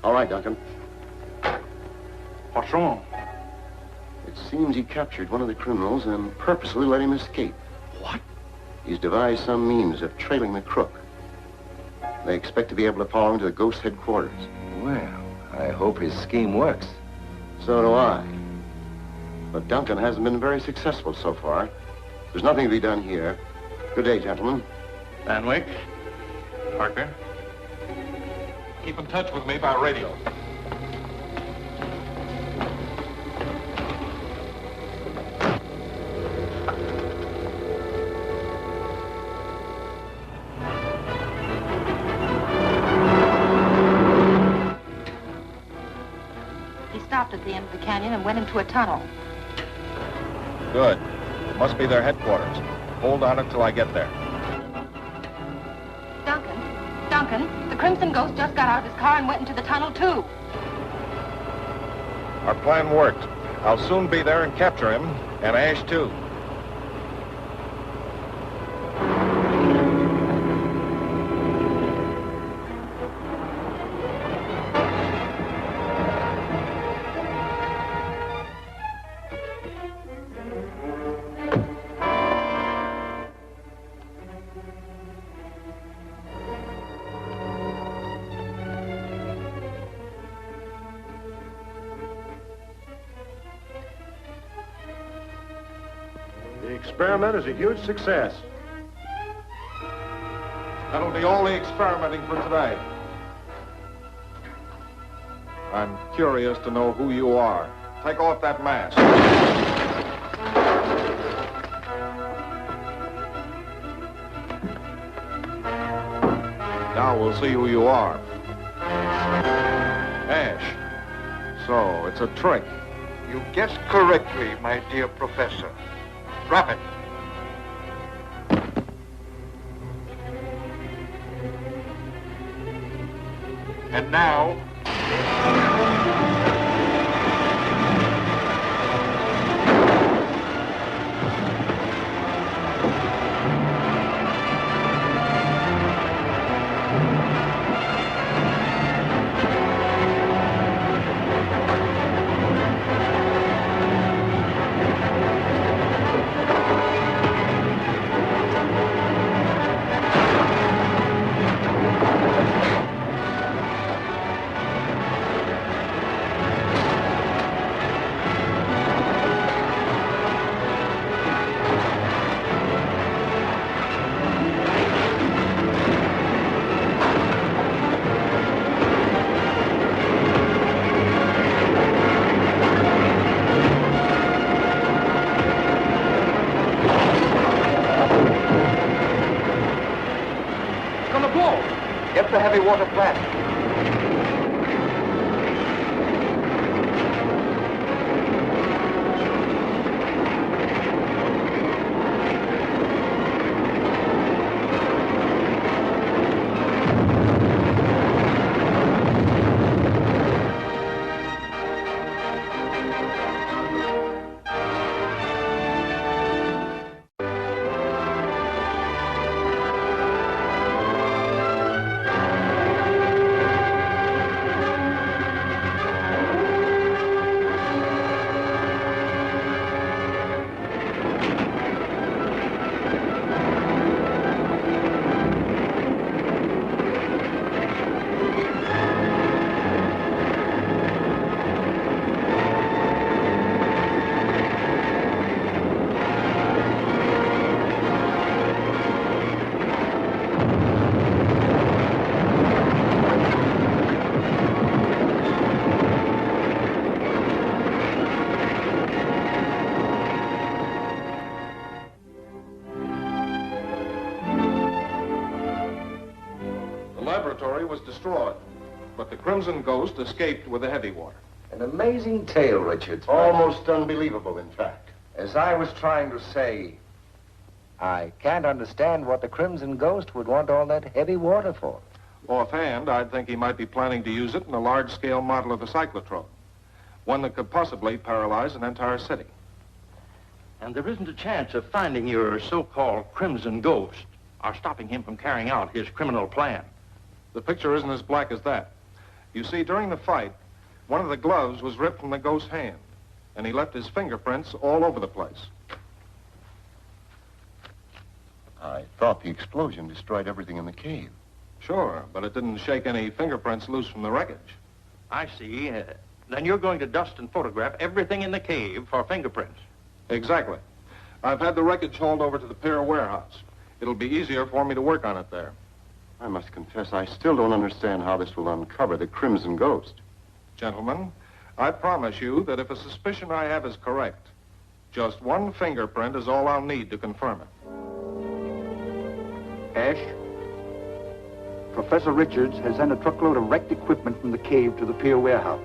All right, Duncan. What's wrong? It seems he captured one of the criminals and purposely let him escape. What? He's devised some means of trailing the crook. They expect to be able to follow him to the Ghost headquarters. Well, I hope his scheme works. So do I. But Duncan hasn't been very successful so far. There's nothing to be done here. Good day, gentlemen. Van Wyck? Parker? Keep in touch with me by radio. He stopped at the end of the canyon and went into a tunnel. Good. Must be their headquarters. Hold on until I get there. Duncan, the Crimson Ghost just got out of his car and went into the tunnel, too. Our plan worked. I'll soon be there and capture him, and Ash, too. The experiment is a huge success. That'll be all the experimenting for today. I'm curious to know who you are. Take off that mask. Now we'll see who you are. Ash. So, it's a trick. You guessed correctly, my dear professor. Drop it. And now... destroyed. But the Crimson Ghost escaped with the heavy water. An amazing tale, Richards. Almost unbelievable, in fact. As I was trying to say, I can't understand what the Crimson Ghost would want all that heavy water for. Offhand, I'd think he might be planning to use it in a large-scale model of the cyclotron. One that could possibly paralyze an entire city. And there isn't a chance of finding your so-called Crimson Ghost or stopping him from carrying out his criminal plan. The picture isn't as black as that. You see, during the fight, one of the gloves was ripped from the ghost's hand, and he left his fingerprints all over the place. I thought the explosion destroyed everything in the cave. Sure, but it didn't shake any fingerprints loose from the wreckage. I see. Then you're going to dust and photograph everything in the cave for fingerprints. Exactly. I've had the wreckage hauled over to the pier warehouse. It'll be easier for me to work on it there. I must confess, I still don't understand how this will uncover the Crimson Ghost. Gentlemen, I promise you that if a suspicion I have is correct, just one fingerprint is all I'll need to confirm it. Ash, Professor Richards has sent a truckload of wrecked equipment from the cave to the pier warehouse.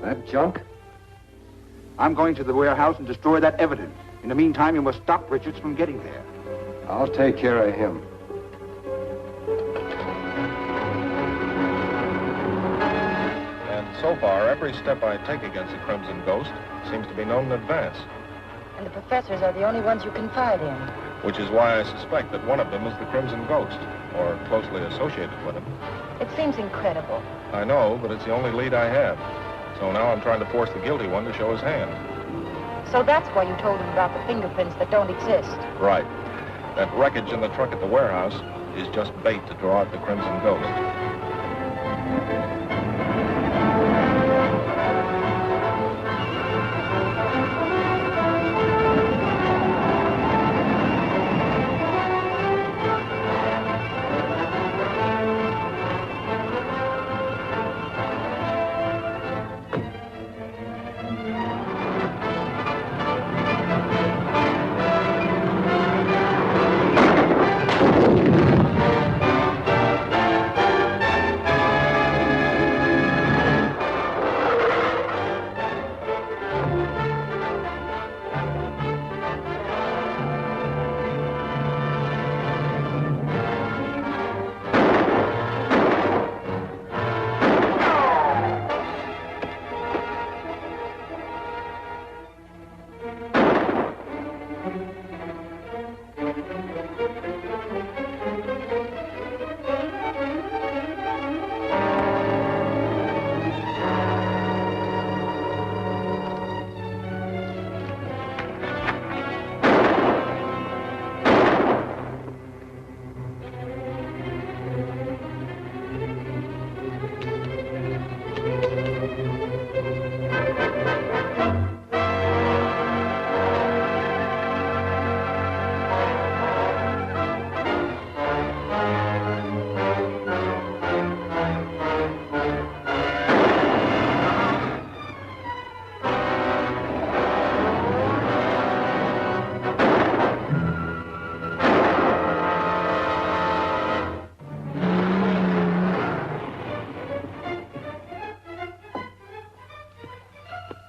That junk? I'm going to the warehouse and destroy that evidence. In the meantime, you must stop Richards from getting there. I'll take care of him. And so far, every step I take against the Crimson Ghost seems to be known in advance. And the professors are the only ones you confide in. Which is why I suspect that one of them is the Crimson Ghost, or closely associated with him. It seems incredible. I know, but it's the only lead I have. So now I'm trying to force the guilty one to show his hand. So that's why you told him about the fingerprints that don't exist. Right. That wreckage in the truck at the warehouse is just bait to draw out the Crimson Ghost.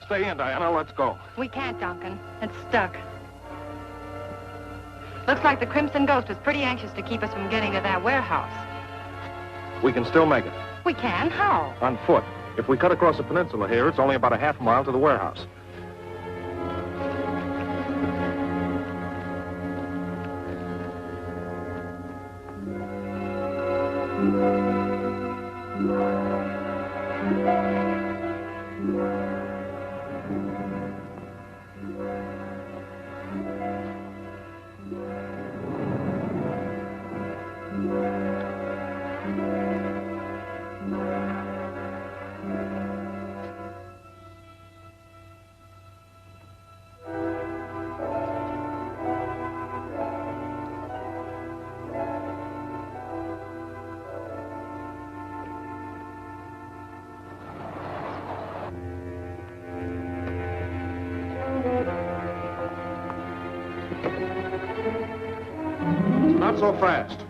Stay in, Diana. Let's go. We can't, Duncan. It's stuck. Looks like the Crimson Ghost was pretty anxious to keep us from getting to that warehouse. We can still make it. We can? How? On foot. If we cut across the peninsula here, it's only about a half mile to the warehouse. Not so fast.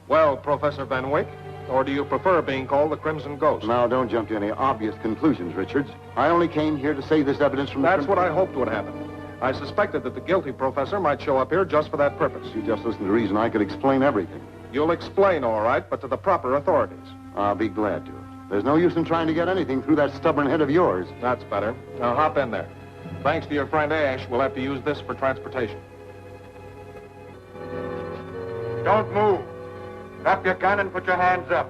Well, Professor Van Wyck? Or do you prefer being called the Crimson Ghost? Now, don't jump to any obvious conclusions, Richards. I only came here to save this evidence from That's what I hoped would happen. I suspected that the guilty professor might show up here just for that purpose. You just listen to reason. I could explain everything. You'll explain, all right, but to the proper authorities. I'll be glad to. There's no use in trying to get anything through that stubborn head of yours. That's better. Now hop in there. Thanks to your friend Ash, we'll have to use this for transportation. Don't move. Drop your gun and put your hands up.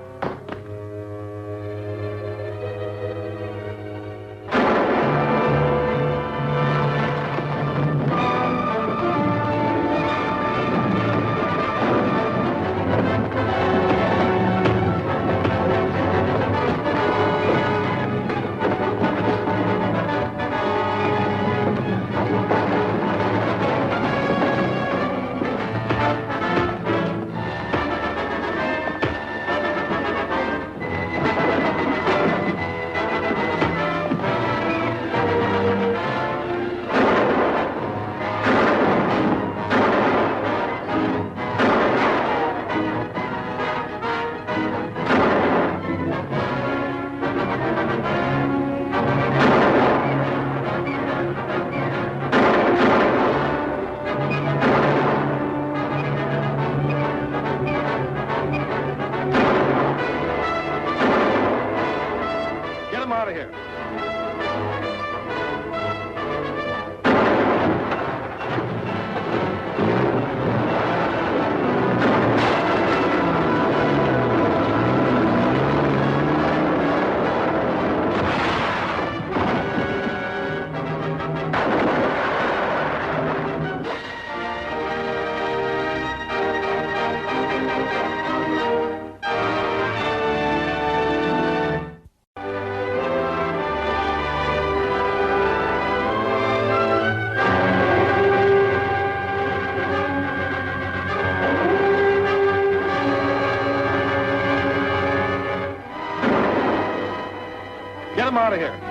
Get him out of here.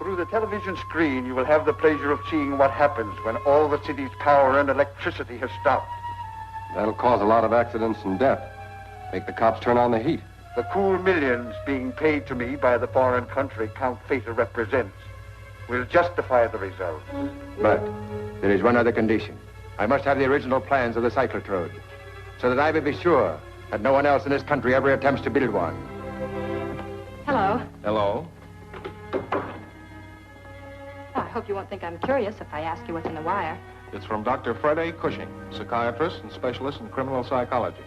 Through the television screen, you will have the pleasure of seeing what happens when all the city's power and electricity have stopped. That'll cause a lot of accidents and death. Make the cops turn on the heat. The cool millions being paid to me by the foreign country Count Feta represents will justify the result. But there is one other condition. I must have the original plans of the cyclotrode, so that I may be sure that no one else in this country ever attempts to build one. Hello. Hello. I hope you won't think I'm curious if I ask you what's in the wire. It's from Dr. Fred A. Cushing, psychiatrist and specialist in criminal psychology.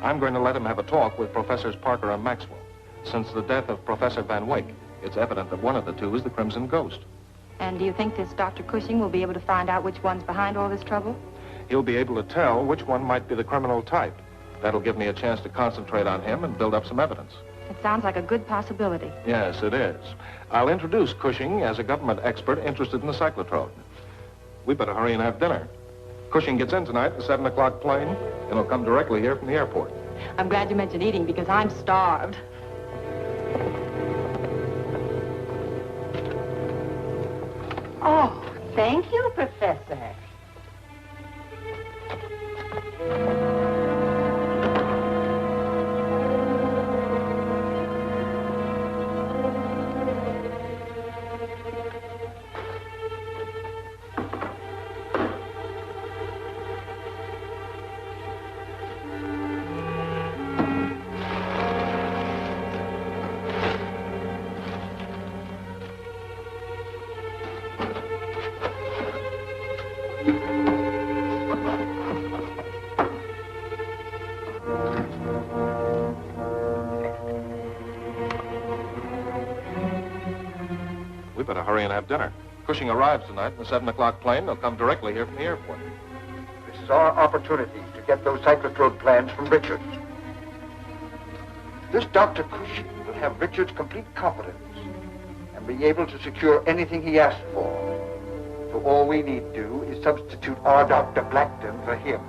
I'm going to let him have a talk with Professors Parker and Maxwell. Since the death of Professor Van Wyck, it's evident that one of the two is the Crimson Ghost. And do you think this Dr. Cushing will be able to find out which one's behind all this trouble? He'll be able to tell which one might be the criminal type. That'll give me a chance to concentrate on him and build up some evidence. It sounds like a good possibility. Yes, it is. I'll introduce Cushing as a government expert interested in the cyclotrode. We better hurry and have dinner. Cushing gets in tonight, the 7 o'clock plane, and he'll come directly here from the airport. I'm glad you mentioned eating because I'm starved. Oh, thank you, Professor. We better hurry and have dinner. Cushing arrives tonight in the 7 o'clock plane. They'll come directly here from the airport. This is our opportunity to get those cyclotrode plans from Richards. This Dr. Cushing will have Richards' complete confidence and be able to secure anything he asks for. So all we need to do is substitute our Dr. Blackton for him.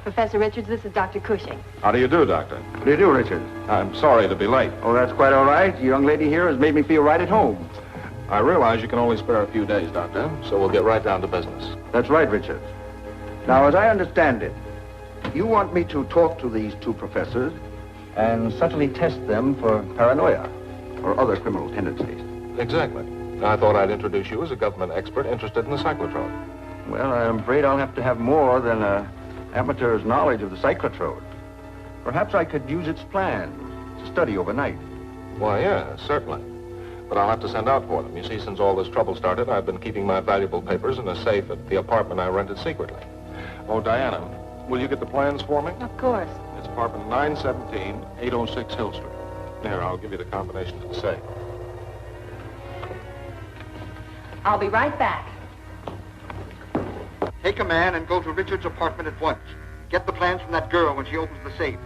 Professor Richards, this is Dr. Cushing. How do you do, Doctor? What do you do, Richard? I'm sorry to be late. Oh, that's quite all right. The young lady here has made me feel right at home. I realize you can only spare a few days, Doctor, so we'll get right down to business. That's right, Richard. Now, as I understand it, you want me to talk to these two professors and subtly test them for paranoia or other criminal tendencies. Exactly. I thought I'd introduce you as a government expert interested in the cyclotrode. Well, I'm afraid I'll have to have more than an amateur's knowledge of the cyclotrode. Perhaps I could use its plans to study overnight. Why, yeah, certainly. But I'll have to send out for them. You see, since all this trouble started, I've been keeping my valuable papers in a safe at the apartment I rented secretly. Oh, Diana, will you get the plans for me? Of course. It's apartment 917, 806 Hill Street. Here, I'll give you the combination to the safe. I'll be right back. Take a man and go to Richards' apartment at once. Get the plans from that girl when she opens the safe.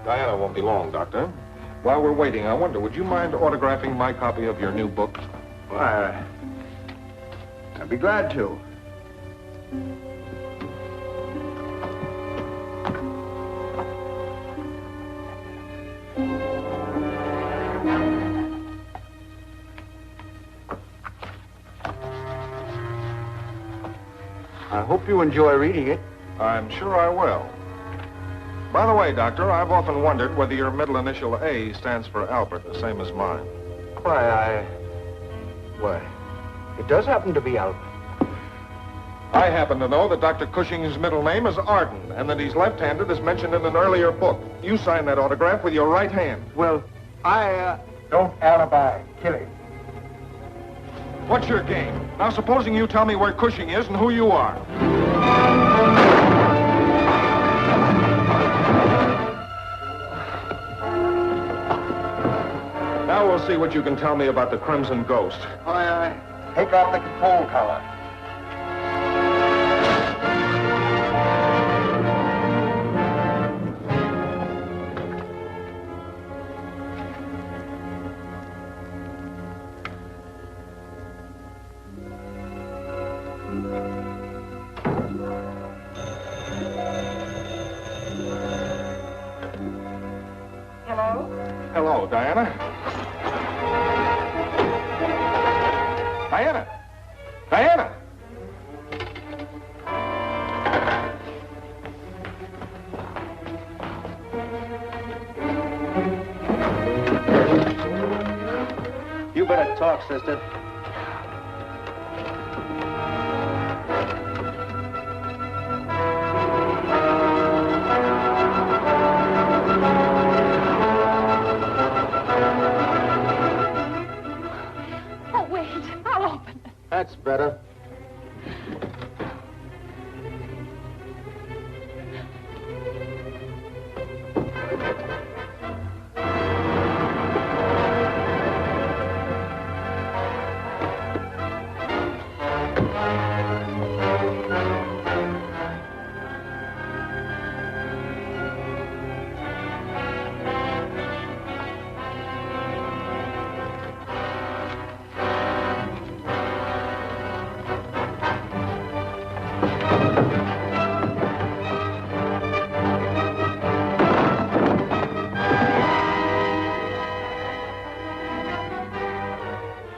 Diana won't be long, Doctor. While we're waiting, I wonder, would you mind autographing my copy of your new book? Why, I'd be glad to. I hope you enjoy reading it. I'm sure I will. By the way, Doctor, I've often wondered whether your middle initial A stands for Albert, the same as mine. Why, it does happen to be Albert. I happen to know that Dr. Cushing's middle name is Arden, and that he's left-handed as mentioned in an earlier book. You sign that autograph with your right hand. Well, Don't alibi. Kill him. What's your game? Now, supposing you tell me where Cushing is and who you are. Now we'll see what you can tell me about the Crimson Ghost. Take off the control collar. Hello, Diana. Diana! Diana! You better talk, sister. That's better.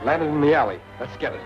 Landed in the alley. Let's get it.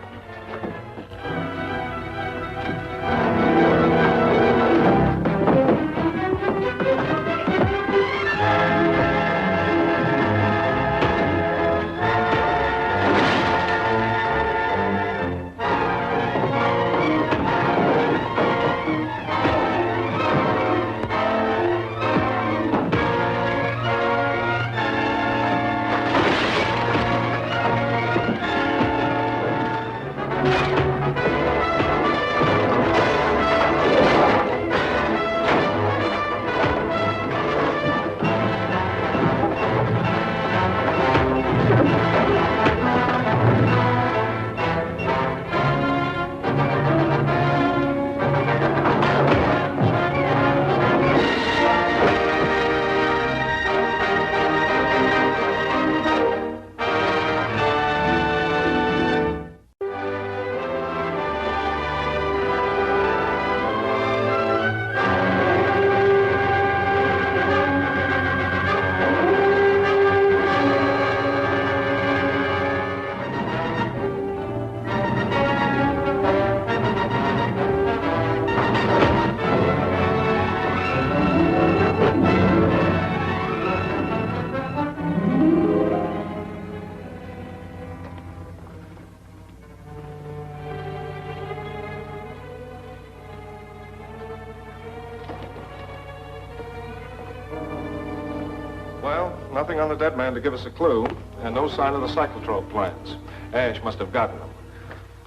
nothing on the dead man to give us a clue, and no sign of the cyclotrope plans. Ash must have gotten them.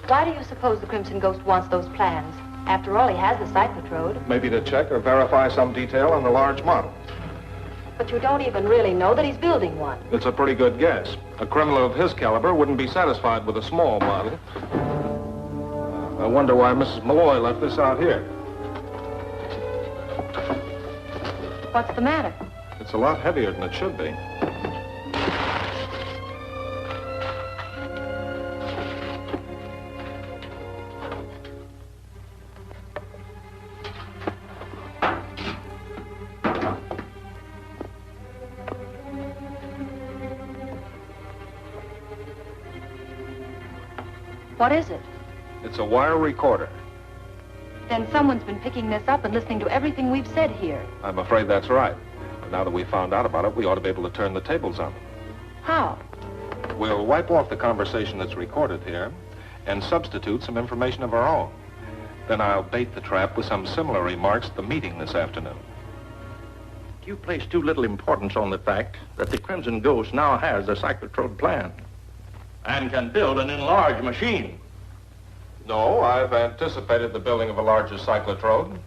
Why do you suppose the Crimson Ghost wants those plans? After all, he has the cyclotrode. Maybe to check or verify some detail on the large model. But you don't even really know that he's building one. It's a pretty good guess. A criminal of his caliber wouldn't be satisfied with a small model. I wonder why Mrs. Malloy left this out here. What's the matter? It's a lot heavier than it should be. What is it? It's a wire recorder. Then someone's been picking this up and listening to everything we've said here. I'm afraid that's right. But now that we've found out about it, we ought to be able to turn the tables on them. How? We'll wipe off the conversation that's recorded here and substitute some information of our own. Then I'll bait the trap with some similar remarks at the meeting this afternoon. You place too little importance on the fact that the Crimson Ghost now has the cyclotrode plan and can build an enlarged machine. No, I've anticipated the building of a larger cyclotrode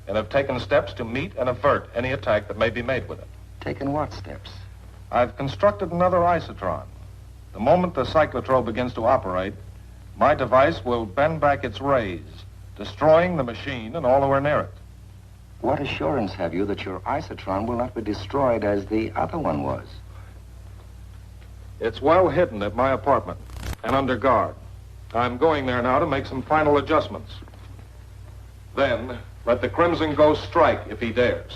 and have taken steps to meet and avert any attack that may be made with it. Taken what steps? I've constructed another isotron. The moment the cyclotrode begins to operate, my device will bend back its rays, destroying the machine and all who are near it. What assurance have you that your isotron will not be destroyed as the other one was? It's well hidden at my apartment and under guard. I'm going there now to make some final adjustments. Then, let the Crimson Ghost strike if he dares.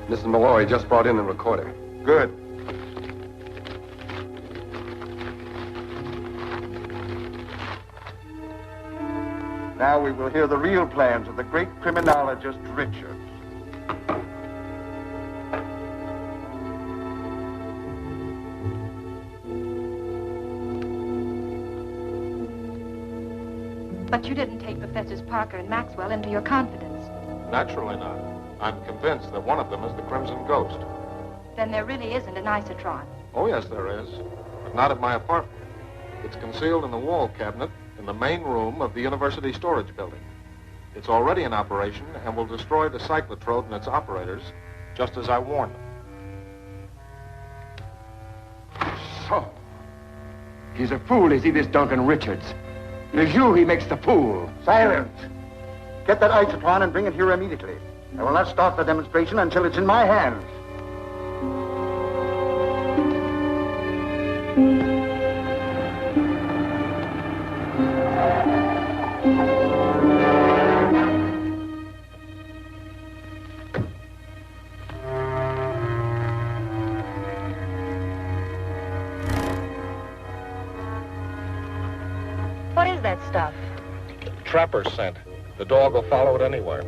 Mrs. Malloy just brought in the recorder. Good. Now we will hear the real plans of the great criminologist, Richards. But you didn't take Professors Parker and Maxwell into your confidence. Naturally not. I'm convinced that one of them is the Crimson Ghost. Then there really isn't an isotron. Oh, yes, there is. But not at my apartment. It's concealed in the wall cabinet in the main room of the University Storage Building. It's already in operation and will destroy the cyclotrode and its operators, just as I warned them. So, he's a fool, is he, this Duncan Richards? It is you he makes the fool. Silence! Get that isotron and bring it here immediately. I will not start the demonstration until it's in my hands. What is that stuff? Trapper's scent. The dog will follow it anywhere.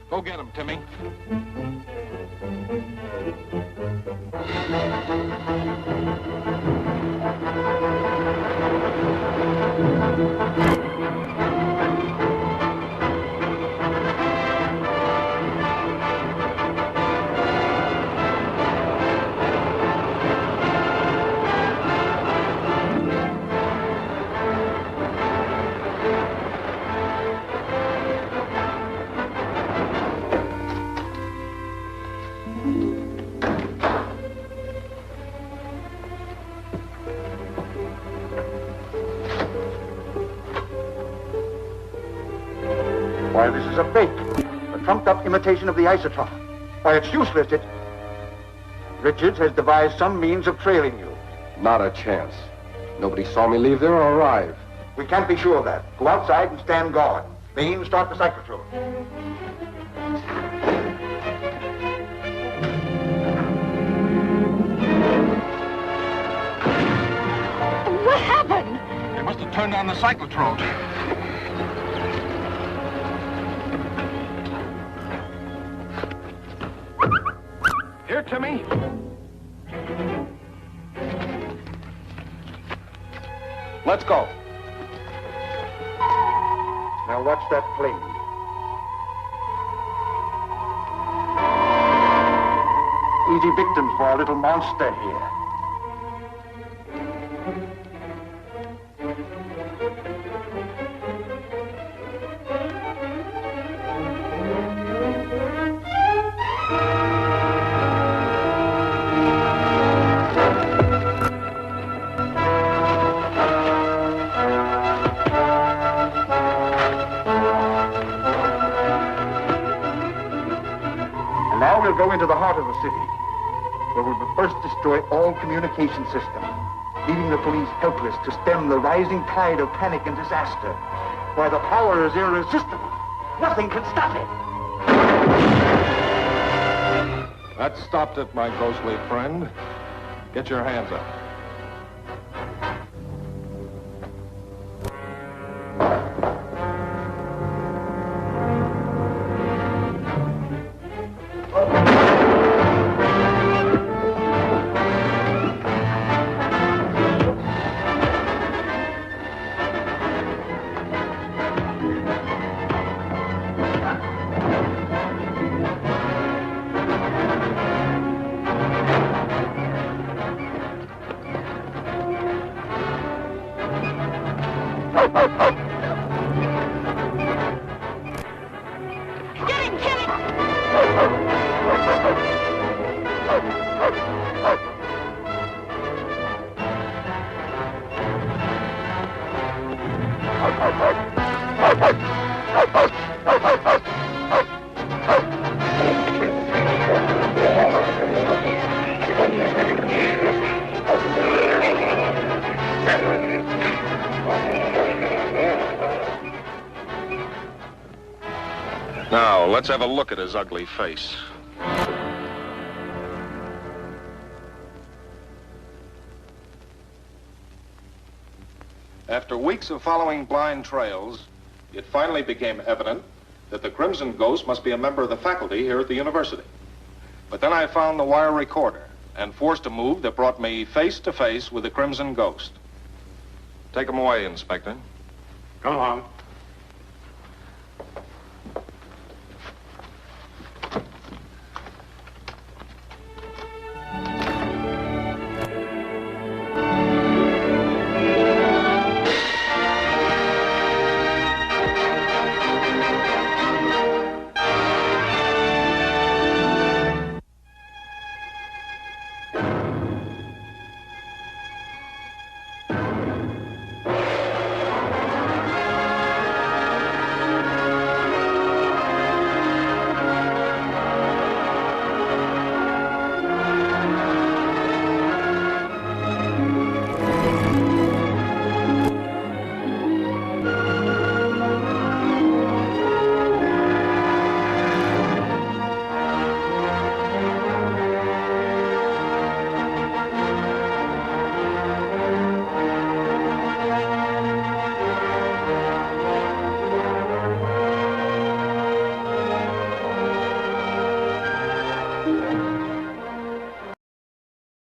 Go get him, Timmy. Why, this is a fake. A trumped-up imitation of the isotron. Why, it's useless. Richards has devised some means of trailing you. Not a chance. Nobody saw me leave there or arrive. We can't be sure of that. Go outside and stand guard. Bain, start the cyclotron. What happened? They must have turned on the cyclotron. Here, Timmy. Let's go. Now watch that plane. Easy victims for our little monster here. Now we'll go into the heart of the city, where we will first destroy all communication systems, leaving the police helpless to stem the rising tide of panic and disaster. Why, the power is irresistible. Nothing can stop it. That stopped it, my ghostly friend. Get your hands up. Now, let's have a look at his ugly face. After weeks of following blind trails, it finally became evident that the Crimson Ghost must be a member of the faculty here at the university. But then I found the wire recorder and forced a move that brought me face to face with the Crimson Ghost. Take him away, Inspector. Come along.